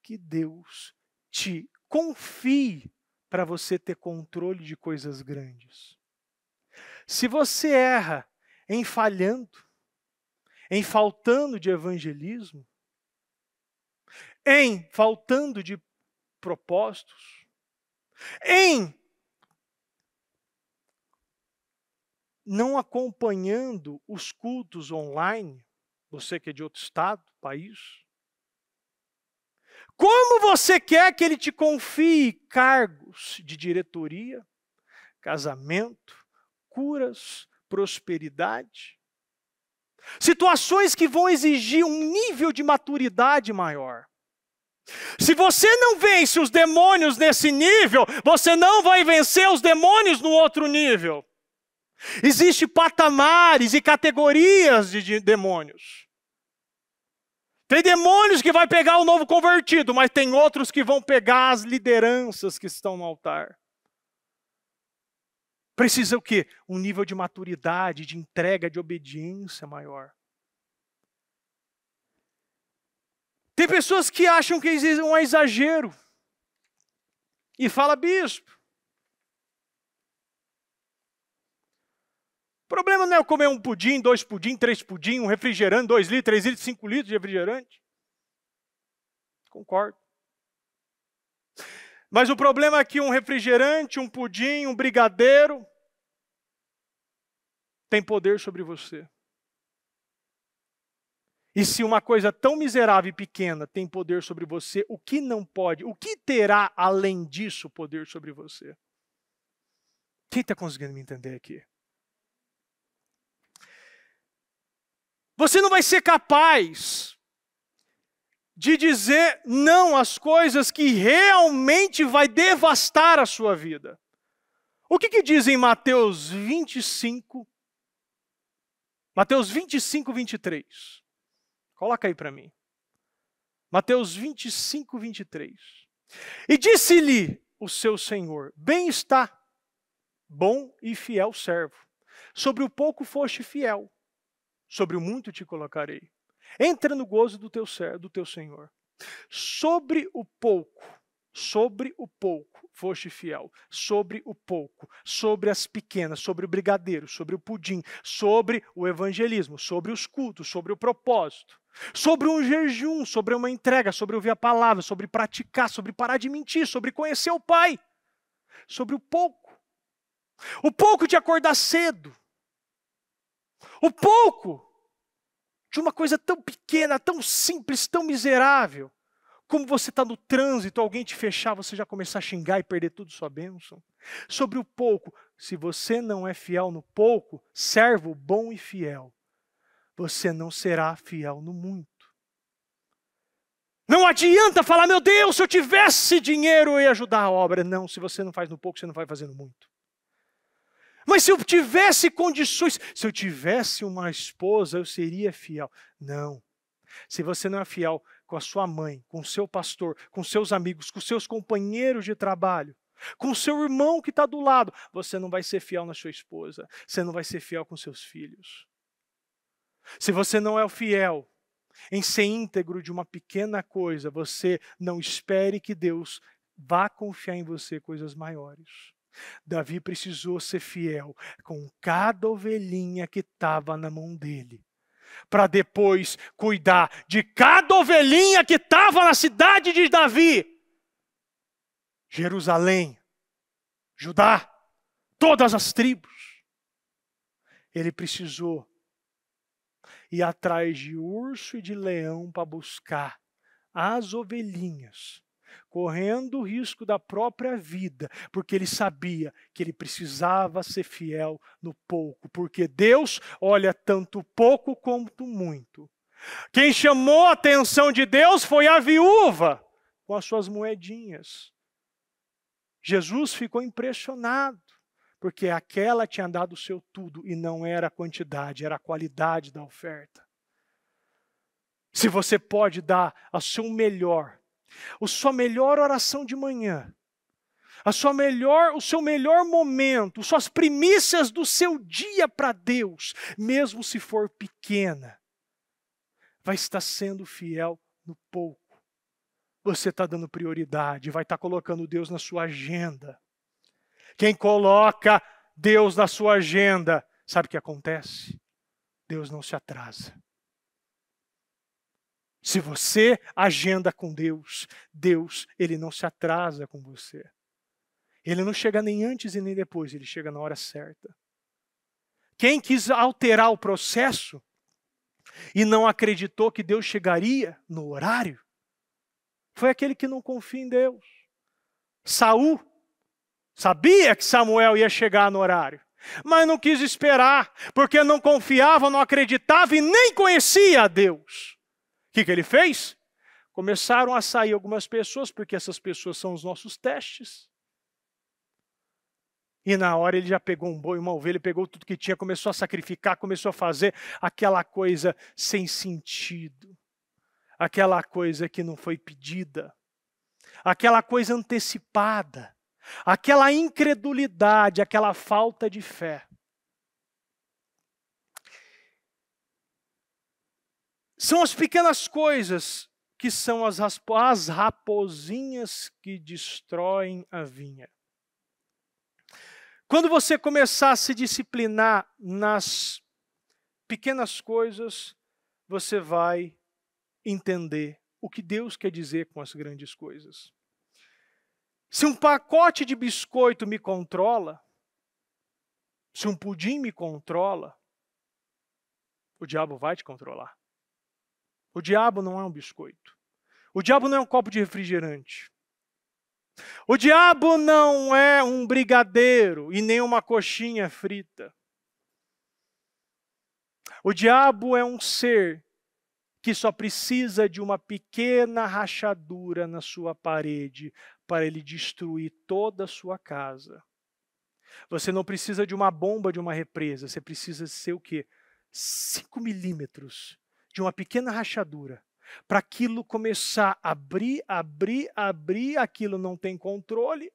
que Deus te confie para você ter controle de coisas grandes? Se você erra em falhando, em faltando de evangelismo, em faltando de propósitos, em não acompanhando os cultos online, você que é de outro estado, país, como você quer que ele te confie cargos de diretoria, casamento, curas, prosperidade? Situações que vão exigir um nível de maturidade maior. Se você não vence os demônios nesse nível, você não vai vencer os demônios no outro nível. Existem patamares e categorias de demônios. Tem demônios que vai pegar o novo convertido, mas tem outros que vão pegar as lideranças que estão no altar. Precisa o quê? Um nível de maturidade, de entrega, de obediência maior. Tem pessoas que acham que existe um exagero. E fala, bispo. O problema não é eu comer um pudim, 2 pudim, 3 pudim, um refrigerante, 2 litros, 3 litros, 5 litros de refrigerante. Concordo. Mas o problema é que um refrigerante, um pudim, um brigadeiro tem poder sobre você. E se uma coisa tão miserável e pequena tem poder sobre você, o que não pode, o que terá além disso poder sobre você? Quem está conseguindo me entender aqui? Você não vai ser capaz de dizer não às coisas que realmente vai devastar a sua vida. O que diz em Mateus 25, 23? Coloca aí para mim. Mateus 25, 23. E disse-lhe o seu senhor, bem está, bom e fiel servo. Sobre o pouco foste fiel, sobre o muito te colocarei. Entra no gozo do teu senhor. Sobre o pouco foste fiel. Sobre o pouco, sobre as pequenas, sobre o brigadeiro, sobre o pudim, sobre o evangelismo, sobre os cultos, sobre o propósito, sobre um jejum, sobre uma entrega, sobre ouvir a palavra, sobre praticar, sobre parar de mentir, sobre conhecer o Pai. Sobre o pouco. O pouco de acordar cedo. O pouco de uma coisa tão pequena, tão simples, tão miserável, como você está no trânsito, alguém te fechar, você já começar a xingar e perder tudo sua bênção. Sobre o pouco, se você não é fiel no pouco, servo bom e fiel, você não será fiel no muito. Não adianta falar, meu Deus, se eu tivesse dinheiro eu ia ajudar a obra. Não, se você não faz no pouco, você não vai fazer no muito. Mas se eu tivesse condições, se eu tivesse uma esposa, eu seria fiel. Não. Se você não é fiel com a sua mãe, com o seu pastor, com seus amigos, com seus companheiros de trabalho, com o seu irmão que está do lado, você não vai ser fiel na sua esposa. Você não vai ser fiel com seus filhos. Se você não é fiel em ser íntegro de uma pequena coisa, você não espere que Deus vá confiar em você coisas maiores. Davi precisou ser fiel com cada ovelhinha que estava na mão dele. para depois cuidar de cada ovelhinha que estava na cidade de Davi. Jerusalém, Judá, todas as tribos. Ele precisou ir atrás de urso e de leão para buscar as ovelhinhas, correndo o risco da própria vida, porque ele sabia que ele precisava ser fiel no pouco, porque Deus olha tanto pouco quanto muito. Quem chamou a atenção de Deus foi a viúva, com as suas moedinhas. Jesus ficou impressionado, porque aquela tinha dado o seu tudo, e não era a quantidade, era a qualidade da oferta. Se você pode dar o seu melhor, a sua melhor oração de manhã, o seu melhor momento, suas primícias do seu dia para Deus, mesmo se for pequena, vai estar sendo fiel no pouco. Você está dando prioridade, vai estar colocando Deus na sua agenda. Quem coloca Deus na sua agenda, sabe o que acontece? Deus não se atrasa. Se você agenda com Deus, Ele não se atrasa com você. Ele não chega nem antes e nem depois, Ele chega na hora certa. Quem quis alterar o processo e não acreditou que Deus chegaria no horário, foi aquele que não confia em Deus. Saul sabia que Samuel ia chegar no horário, mas não quis esperar, porque não confiava, não acreditava e nem conhecia a Deus. O que ele fez? Começaram a sair algumas pessoas, porque essas pessoas são os nossos testes. E na hora ele já pegou um boi, uma ovelha, pegou tudo que tinha, começou a sacrificar, começou a fazer aquela coisa sem sentido. Aquela coisa que não foi pedida. Aquela coisa antecipada. Aquela incredulidade, aquela falta de fé. São as pequenas coisas que são as raposinhas que destroem a vinha. Quando você começar a se disciplinar nas pequenas coisas, você vai entender o que Deus quer dizer com as grandes coisas. Se um pacote de biscoito me controla, se um pudim me controla, o diabo vai te controlar. O diabo não é um biscoito. O diabo não é um copo de refrigerante. O diabo não é um brigadeiro e nem uma coxinha frita. O diabo é um ser que só precisa de uma pequena rachadura na sua parede para ele destruir toda a sua casa. Você não precisa de uma bomba de uma represa, você precisa ser o quê? 5 milímetros de uma pequena rachadura. Para aquilo começar a abrir, aquilo não tem controle,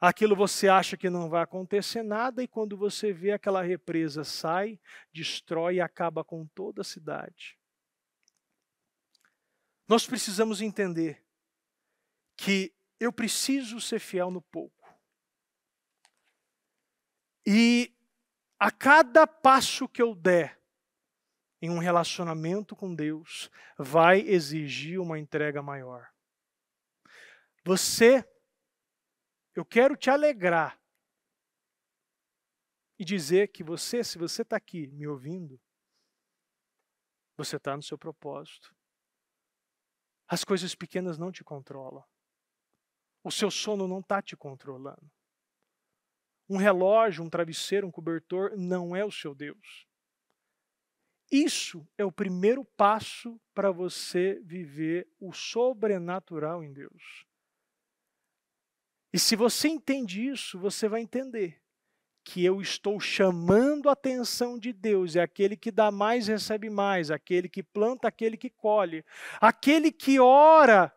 aquilo você acha que não vai acontecer nada, e quando você vê aquela represa sai, destrói e acaba com toda a cidade. Nós precisamos entender que eu preciso ser fiel no pouco. E a cada passo que eu der em um relacionamento com Deus, vai exigir uma entrega maior. Eu quero te alegrar e dizer que se você está aqui me ouvindo, você está no seu propósito. As coisas pequenas não te controlam. O seu sono não está te controlando. Um relógio, um travesseiro, um cobertor não é o seu Deus. Isso é o primeiro passo para você viver o sobrenatural em Deus. E se você entende isso, você vai entender que eu estou chamando a atenção de Deus. É aquele que dá mais, recebe mais. Aquele que planta, aquele que colhe. Aquele que ora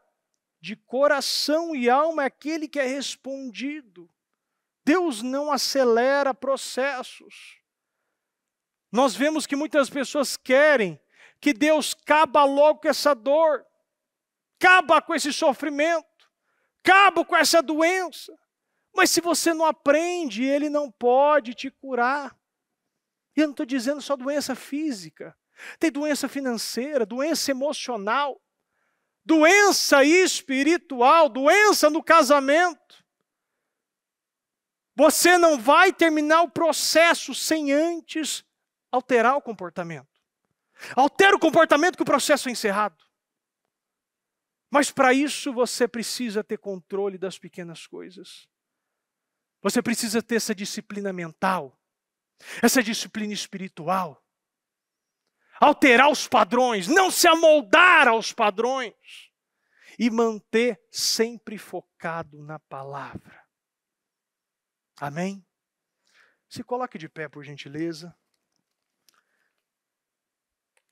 de coração e alma é aquele que é respondido. Deus não acelera processos. Nós vemos que muitas pessoas querem que Deus acaba logo com essa dor, acaba com esse sofrimento, acaba com essa doença. Mas se você não aprende, Ele não pode te curar. E eu não estou dizendo só doença física. tem doença financeira, doença emocional, doença espiritual, doença no casamento. Você não vai terminar o processo sem antes alterar o comportamento. Altera o comportamento que o processo é encerrado. Mas para isso você precisa ter controle das pequenas coisas. Você precisa ter essa disciplina mental, essa disciplina espiritual. Alterar os padrões, não se amoldar aos padrões. E manter sempre focado na palavra. Amém? Se coloque de pé, por gentileza.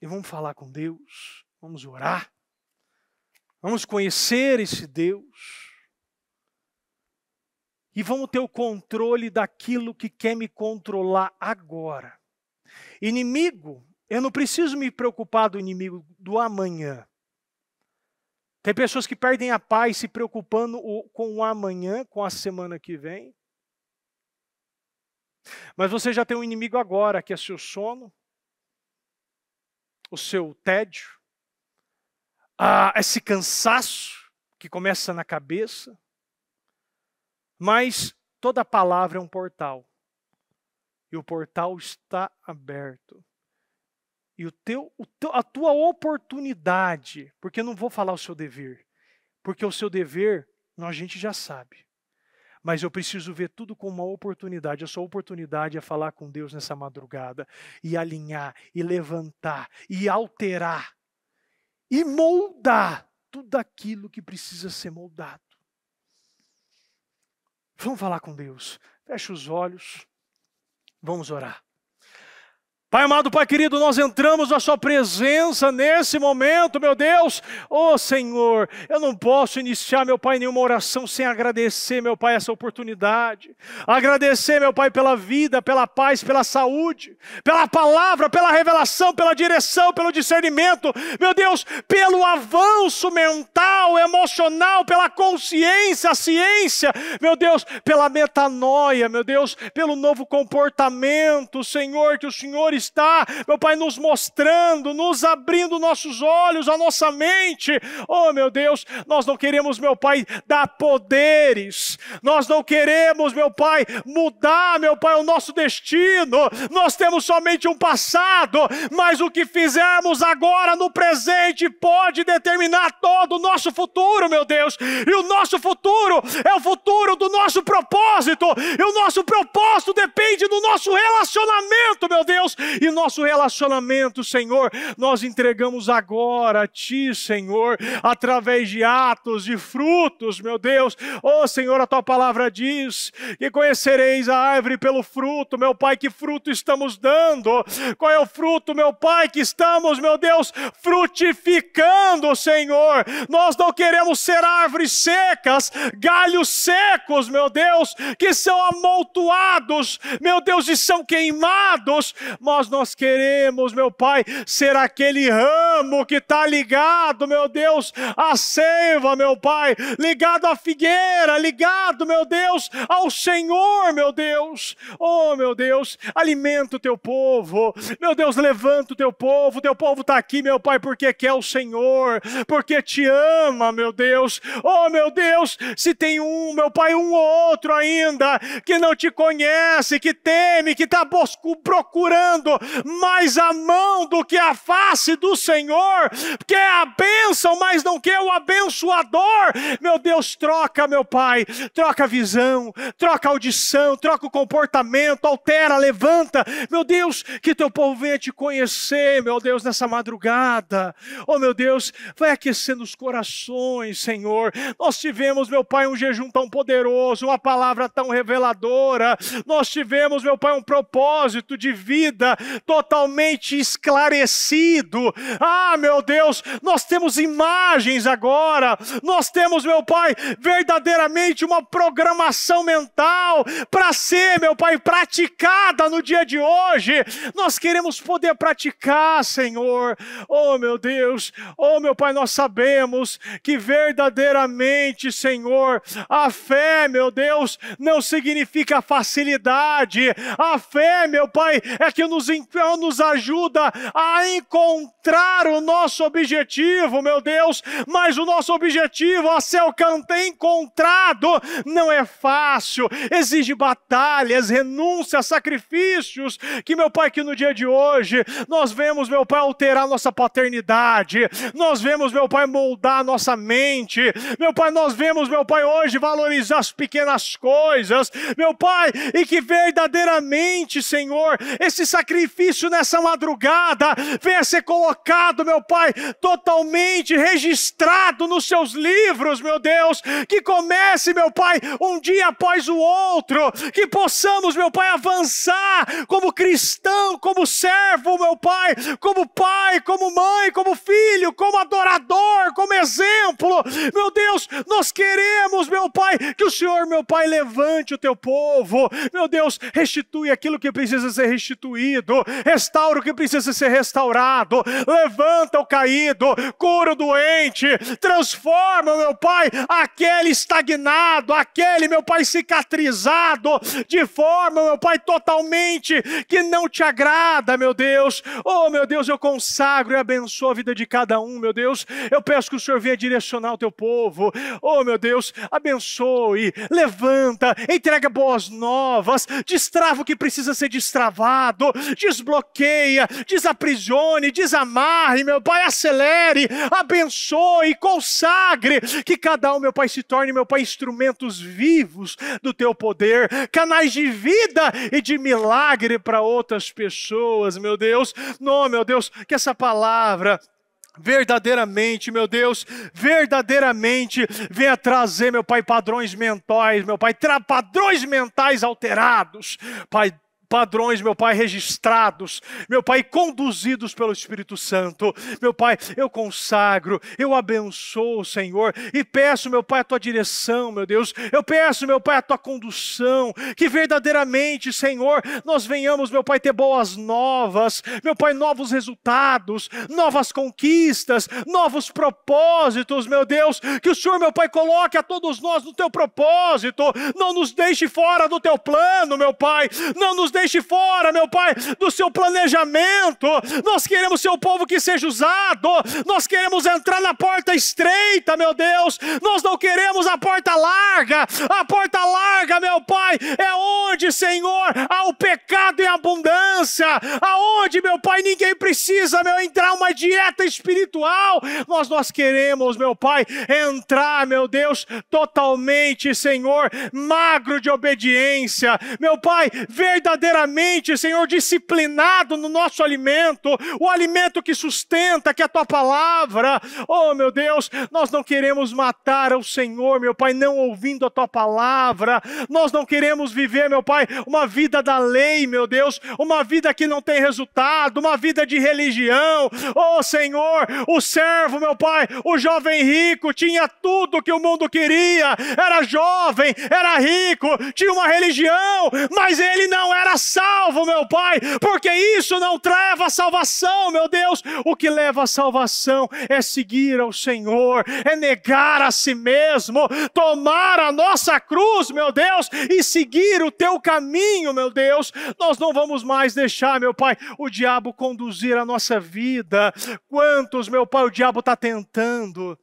E vamos falar com Deus. Vamos orar. Vamos conhecer esse Deus. E vamos ter o controle daquilo que quer me controlar agora. Inimigo, eu não preciso me preocupar do inimigo do amanhã. Tem pessoas que perdem a paz se preocupando com o amanhã, com a semana que vem. Mas você já tem um inimigo agora, que é seu sono, o seu tédio, esse cansaço que começa na cabeça. Mas toda palavra é um portal. E o portal está aberto. E a tua oportunidade, porque eu não vou falar o seu dever, porque o seu dever a gente já sabe. Mas eu preciso ver tudo como uma oportunidade. A sua oportunidade é falar com Deus nessa madrugada, e alinhar, e levantar, e alterar, e moldar tudo aquilo que precisa ser moldado. Vamos falar com Deus. Feche os olhos. Vamos orar. Pai amado, Pai querido, nós entramos na sua presença nesse momento, meu Deus. Oh Senhor, eu não posso iniciar, meu Pai, nenhuma oração sem agradecer, meu Pai, essa oportunidade. Agradecer, meu Pai, pela vida, pela paz, pela saúde, pela palavra, pela revelação, pela direção, pelo discernimento. Meu Deus, pelo avanço mental, emocional, pela consciência, a ciência. Meu Deus, pela metanoia, meu Deus, pelo novo comportamento, Senhor, que o Senhor está, meu Pai, nos mostrando, nos abrindo nossos olhos, a nossa mente. Oh, meu Deus, nós não queremos, meu Pai, dar poderes. Nós não queremos, meu Pai, mudar, meu Pai, o nosso destino. Nós temos somente um passado, mas o que fizermos agora no presente pode determinar todo o nosso futuro, meu Deus. E o nosso futuro é o futuro do nosso propósito. E o nosso propósito depende do nosso relacionamento, meu Deus. E nosso relacionamento, Senhor, nós entregamos agora a Ti, Senhor, através de atos, de frutos, meu Deus. Oh, Senhor, a Tua palavra diz que conhecereis a árvore pelo fruto, meu Pai, que fruto estamos dando? Qual é o fruto, meu Pai, que estamos, meu Deus, frutificando, Senhor? Nós não queremos ser árvores secas, galhos secos, meu Deus, que são amontoados, meu Deus, e são queimados. Mas nós queremos, meu Pai, ser aquele ramo que está ligado, meu Deus, à seiva, meu Pai, ligado à figueira, ligado, meu Deus, ao Senhor, meu Deus. Oh, meu Deus, alimenta o Teu povo, meu Deus, levanta o Teu povo está aqui, meu Pai, porque quer o Senhor, porque Te ama, meu Deus. Oh, meu Deus, se tem meu Pai, um ou outro ainda, que não Te conhece, que teme, que está procurando mais a mão do que a face do Senhor, quer a bênção, mas não quer o abençoador. Meu Deus, troca, meu Pai, troca a visão, troca a audição, troca o comportamento, altera, levanta, meu Deus, que Teu povo venha Te conhecer, meu Deus, nessa madrugada. Oh, meu Deus, vai aquecendo os corações, Senhor. Nós tivemos, meu Pai, um jejum tão poderoso, uma palavra tão reveladora. Nós tivemos, meu Pai, um propósito de vida totalmente esclarecido. Ah, meu Deus, nós temos imagens agora. Nós temos, meu Pai, verdadeiramente uma programação mental para ser, meu Pai, praticada no dia de hoje. Nós queremos poder praticar, Senhor. Oh, meu Deus, oh, meu Pai, nós sabemos que verdadeiramente, Senhor, a fé, meu Deus, não significa facilidade. A fé, meu Pai, é que nos nos ajuda a encontrar o nosso objetivo, meu Deus, mas o nosso objetivo a ser encontrado não é fácil, exige batalhas, renúncias, sacrifícios, que meu Pai, que no dia de hoje nós vemos, meu Pai, alterar nossa paternidade, nós vemos, meu Pai, moldar nossa mente, meu Pai, nós vemos, meu Pai, hoje valorizar as pequenas coisas, meu Pai, e que verdadeiramente, Senhor, esse sacrifício nessa madrugada venha ser colocado, meu Pai, totalmente registrado nos seus livros, meu Deus, que comece, meu Pai, um dia após o outro, que possamos, meu Pai, avançar como cristão, como servo, meu Pai, como mãe, como filho, como adorador, como exemplo, meu Deus, nós queremos, meu Pai, que o Senhor, meu Pai, levante o teu povo, meu Deus, restitui aquilo que precisa ser restituído, restaura o que precisa ser restaurado, levanta o caído, cura o doente, transforma, meu Pai, aquele estagnado, aquele, meu Pai, cicatrizado, de forma, meu Pai, totalmente que não te agrada, meu Deus. Oh, meu Deus, eu consagro e abençoo a vida de cada um, meu Deus. Eu peço que o Senhor venha direcionar o teu povo. Oh, meu Deus, abençoe, levanta, entrega boas novas, destrava o que precisa ser destravado, desbloqueia, desaprisione, desamarre, meu Pai, acelere, abençoe, consagre, que cada um, meu Pai, se torne, meu Pai, instrumentos vivos do teu poder, canais de vida e de milagre para outras pessoas, meu Deus. Não, meu Deus, que essa palavra verdadeiramente, meu Deus, verdadeiramente venha trazer, meu Pai, padrões mentais, meu Pai, padrões mentais alterados, Pai, padrões, meu Pai, registrados, meu Pai, conduzidos pelo Espírito Santo. Meu Pai, eu consagro, eu abençoo, Senhor, e peço, meu Pai, a tua direção, meu Deus. Eu peço, meu Pai, a tua condução, que verdadeiramente, Senhor, nós venhamos, meu Pai, ter boas novas, meu Pai, novos resultados, novas conquistas, novos propósitos, meu Deus, que o Senhor, meu Pai, coloque a todos nós no teu propósito, não nos deixe fora do teu plano, meu Pai, não nos deixe fora, meu Pai, do seu planejamento. Nós queremos ser o povo que seja usado, nós queremos entrar na porta estreita, meu Deus, nós não queremos a porta larga, meu Pai, é onde, Senhor, há o pecado em abundância, aonde, meu Pai, ninguém precisa, meu, entrar uma dieta espiritual, nós queremos, meu Pai, entrar, meu Deus, totalmente, Senhor, magro de obediência, meu Pai, verdadeiramente, Senhor, disciplinado no nosso alimento, o alimento que sustenta, que é a tua palavra. Oh, meu Deus, nós não queremos matar o Senhor, meu Pai, não ouvindo a tua palavra. Nós não queremos viver, meu Pai, uma vida da lei, meu Deus, uma vida que não tem resultado, uma vida de religião. Oh, Senhor, o servo, meu Pai, o jovem rico tinha tudo que o mundo queria, era jovem, era rico, tinha uma religião, mas ele não era salvo, meu Pai, porque isso não leva a salvação, meu Deus. O que leva a salvação é seguir ao Senhor, é negar a si mesmo, tomar a nossa cruz, meu Deus, e seguir o teu caminho, meu Deus. Nós não vamos mais deixar, meu Pai, o diabo conduzir a nossa vida. Quantos, meu Pai, o diabo está tentando?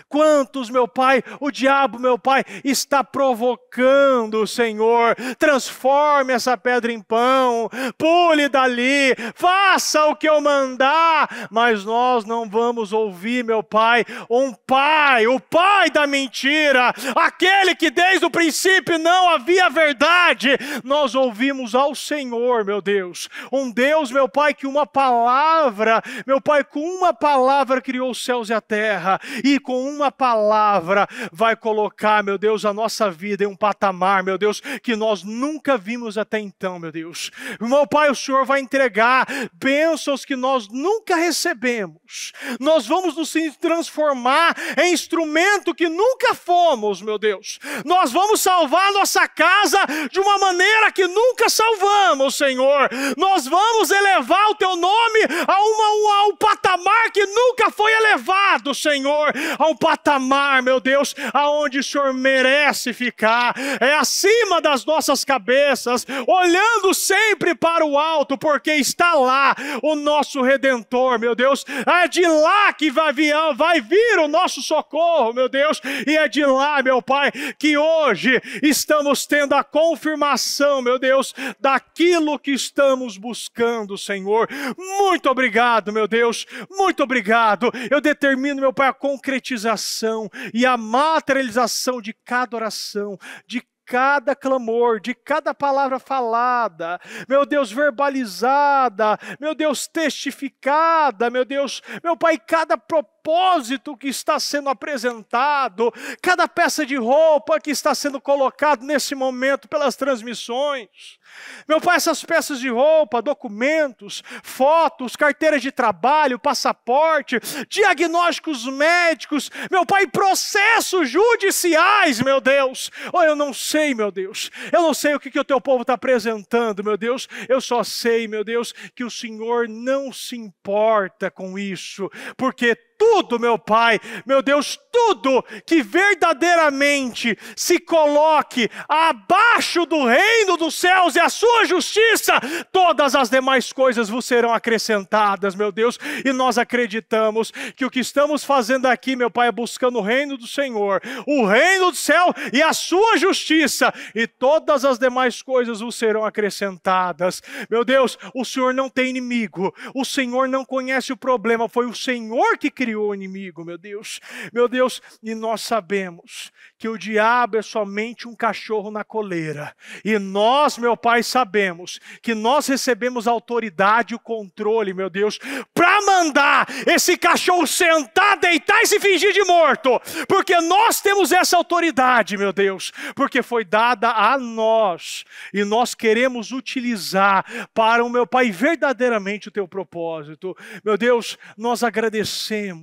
Quantos, meu Pai, o diabo, meu Pai, está provocando, Senhor? Transforme essa pedra em pão, pule dali, faça o que eu mandar, mas nós não vamos ouvir, meu Pai, o pai da mentira, aquele que desde o princípio não havia verdade. Nós ouvimos ao Senhor, meu Deus, um Deus, meu Pai, que uma palavra, meu Pai, com uma palavra criou os céus e a terra, e com uma palavra vai colocar, meu Deus, a nossa vida em um patamar, meu Deus, que nós nunca vimos até então, meu Deus. Meu Pai, o Senhor vai entregar bênçãos que nós nunca recebemos. Nós vamos nos transformar em instrumento que nunca fomos, meu Deus. Nós vamos salvar a nossa casa de uma maneira que nunca salvamos, Senhor. Nós vamos elevar o teu nome a um patamar que nunca foi elevado, Senhor. a um patamar, meu Deus, aonde o Senhor merece ficar. É acima das nossas cabeças, olhando sempre para o alto, porque está lá o nosso Redentor, meu Deus. É de lá que vai vir o nosso socorro, meu Deus. E é de lá, meu Pai, que hoje estamos tendo a confirmação, meu Deus, daquilo que estamos buscando, Senhor. Muito obrigado, meu Deus, muito obrigado. Eu determino, meu Pai, a concretização e a materialização de cada oração, de cada clamor, de cada palavra falada, meu Deus, verbalizada, meu Deus, testificada, meu Deus, meu Pai, cada propósito que está sendo apresentado, cada peça de roupa que está sendo colocado nesse momento pelas transmissões. Meu Pai, essas peças de roupa, documentos, fotos, carteiras de trabalho, passaporte, diagnósticos médicos, meu Pai, processos judiciais, meu Deus. Oh, eu não sei, meu Deus. Eu não sei o que o teu povo está apresentando, meu Deus. Eu só sei, meu Deus, que o Senhor não se importa com isso, porque tudo, meu Pai, meu Deus, tudo que verdadeiramente se coloque abaixo do reino dos céus e a sua justiça, todas as demais coisas vos serão acrescentadas, meu Deus. E nós acreditamos que o que estamos fazendo aqui, meu Pai, é buscando o reino do Senhor, o reino do céu e a sua justiça, e todas as demais coisas vos serão acrescentadas. Meu Deus, o Senhor não tem inimigo, o Senhor não conhece o problema, foi o Senhor que criou o inimigo, meu Deus. Meu Deus, e nós sabemos que o diabo é somente um cachorro na coleira. E nós, meu Pai, sabemos que nós recebemos a autoridade e o controle, meu Deus, para mandar esse cachorro sentar, deitar e se fingir de morto. Porque nós temos essa autoridade, meu Deus, porque foi dada a nós. E nós queremos utilizar para o meu Pai verdadeiramente o teu propósito. Meu Deus, nós agradecemos.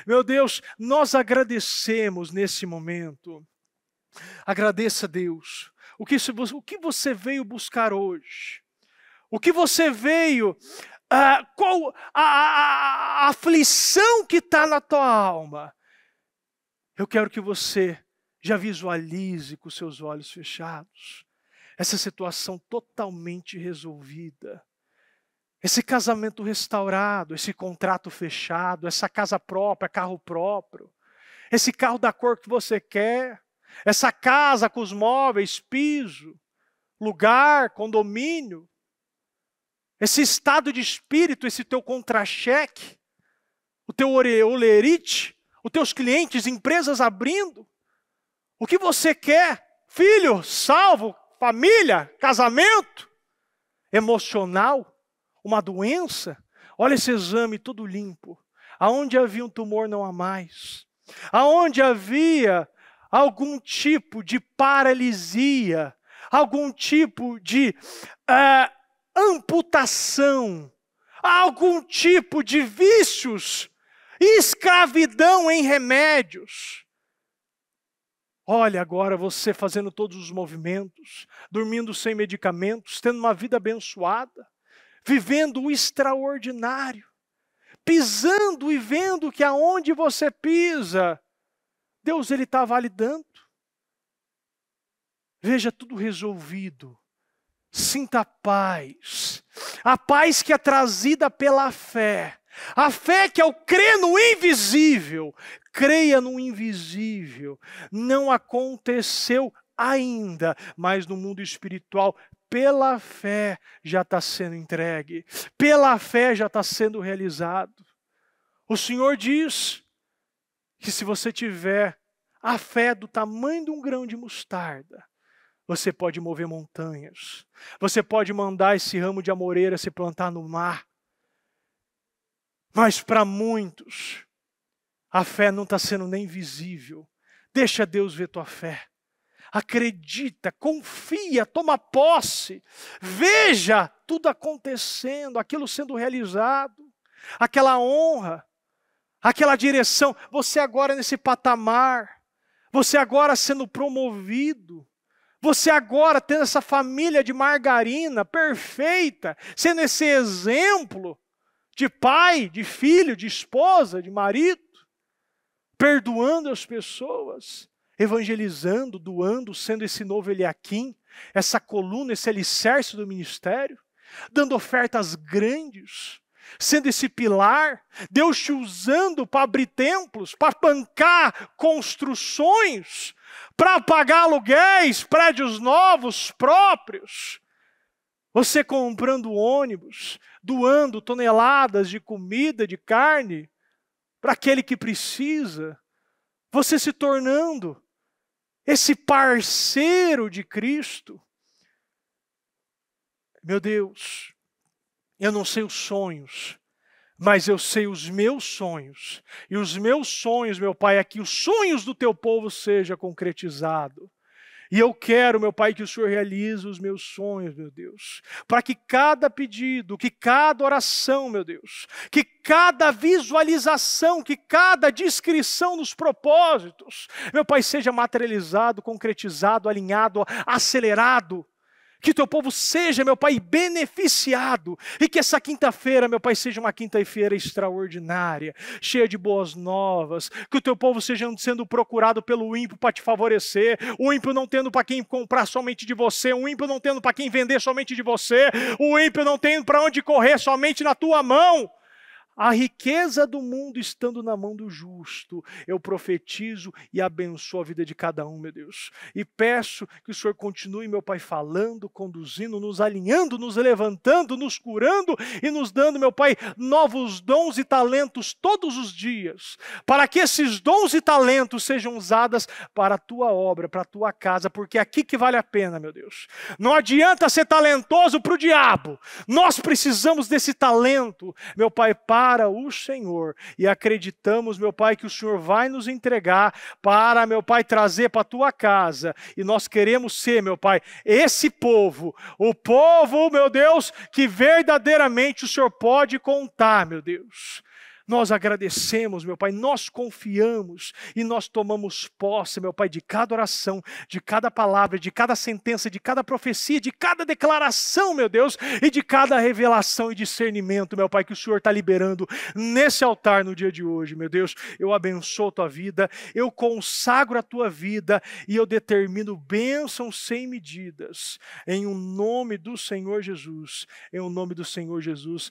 Meu Deus, nós agradecemos nesse momento. Agradeça a Deus. O que você veio buscar hoje? O que você veio... qual a aflição que está na tua alma? Eu quero que você já visualize com seus olhos fechados essa situação totalmente resolvida. Esse casamento restaurado, esse contrato fechado, essa casa própria, carro próprio, esse carro da cor que você quer, essa casa com os móveis, piso, lugar, condomínio, esse estado de espírito, esse teu contra-cheque, o teu olerite, os teus clientes, empresas abrindo, o que você quer? Filho, salvo, família, casamento, emocional, uma doença, olha esse exame todo limpo. Aonde havia um tumor não há mais. Aonde havia algum tipo de paralisia, algum tipo de amputação, algum tipo de vícios, escravidão em remédios. Olha agora você fazendo todos os movimentos, dormindo sem medicamentos, tendo uma vida abençoada, vivendo o extraordinário, pisando e vendo que aonde você pisa, Deus ele está validando. Veja tudo resolvido. Sinta paz. A paz que é trazida pela fé. A fé que é o crer no invisível. Creia no invisível. Não aconteceu ainda, mas no mundo espiritual, pela fé já está sendo entregue. Pela fé já está sendo realizado. O Senhor diz que se você tiver a fé do tamanho de um grão de mostarda, você pode mover montanhas. Você pode mandar esse ramo de amoreira se plantar no mar. Mas para muitos, a fé não está sendo nem visível. Deixa Deus ver tua fé. Acredita, confia, toma posse. Veja tudo acontecendo, aquilo sendo realizado. Aquela honra, aquela direção. Você agora nesse patamar. Você agora sendo promovido. Você agora tendo essa família de margarina perfeita, sendo esse exemplo de pai, de filho, de esposa, de marido. perdoando as pessoas, evangelizando, doando, sendo esse novo Eliaquim, essa coluna, esse alicerce do ministério, dando ofertas grandes, sendo esse pilar, Deus te usando para abrir templos, para bancar construções, para pagar aluguéis, prédios novos, próprios. Você comprando ônibus, doando toneladas de comida, de carne, para aquele que precisa. Você se tornando esse parceiro de Cristo. Meu Deus, eu não sei os sonhos, mas eu sei os meus sonhos. E os meus sonhos, meu Pai, é que os sonhos do teu povo sejam concretizados. E eu quero, meu Pai, que o Senhor realize os meus sonhos, meu Deus. Para que cada pedido, que cada oração, meu Deus, que cada visualização, que cada descrição dos propósitos, meu Pai, seja materializado, concretizado, alinhado, acelerado. Que teu povo seja, meu Pai, beneficiado. E que essa quinta-feira, meu Pai, seja uma quinta-feira extraordinária, cheia de boas novas. Que o teu povo seja sendo procurado pelo ímpio para te favorecer. O ímpio não tendo para quem comprar somente de você. O ímpio não tendo para quem vender somente de você. O ímpio não tendo para onde correr somente na tua mão. A riqueza do mundo estando na mão do justo, eu profetizo e abençoo a vida de cada um, meu Deus. E peço que o Senhor continue, meu Pai, falando, conduzindo, nos alinhando, nos levantando, nos curando e nos dando, meu Pai, novos dons e talentos todos os dias, para que esses dons e talentos sejam usados para a Tua obra, para a Tua casa, porque é aqui que vale a pena, meu Deus. Não adianta ser talentoso para o diabo, nós precisamos desse talento, meu Pai, para o Senhor, e acreditamos, meu Pai, que o Senhor vai nos entregar para, meu Pai, trazer para a tua casa, e nós queremos ser, meu Pai, esse povo, o povo, meu Deus, que verdadeiramente o Senhor pode contar, meu Deus. Nós agradecemos, meu Pai, nós confiamos e nós tomamos posse, meu Pai, de cada oração, de cada palavra, de cada sentença, de cada profecia, de cada declaração, meu Deus, e de cada revelação e discernimento, meu Pai, que o Senhor está liberando nesse altar no dia de hoje, meu Deus. Eu abençoo a tua vida, eu consagro a tua vida e eu determino bênçãos sem medidas, em o nome do Senhor Jesus, em o nome do Senhor Jesus.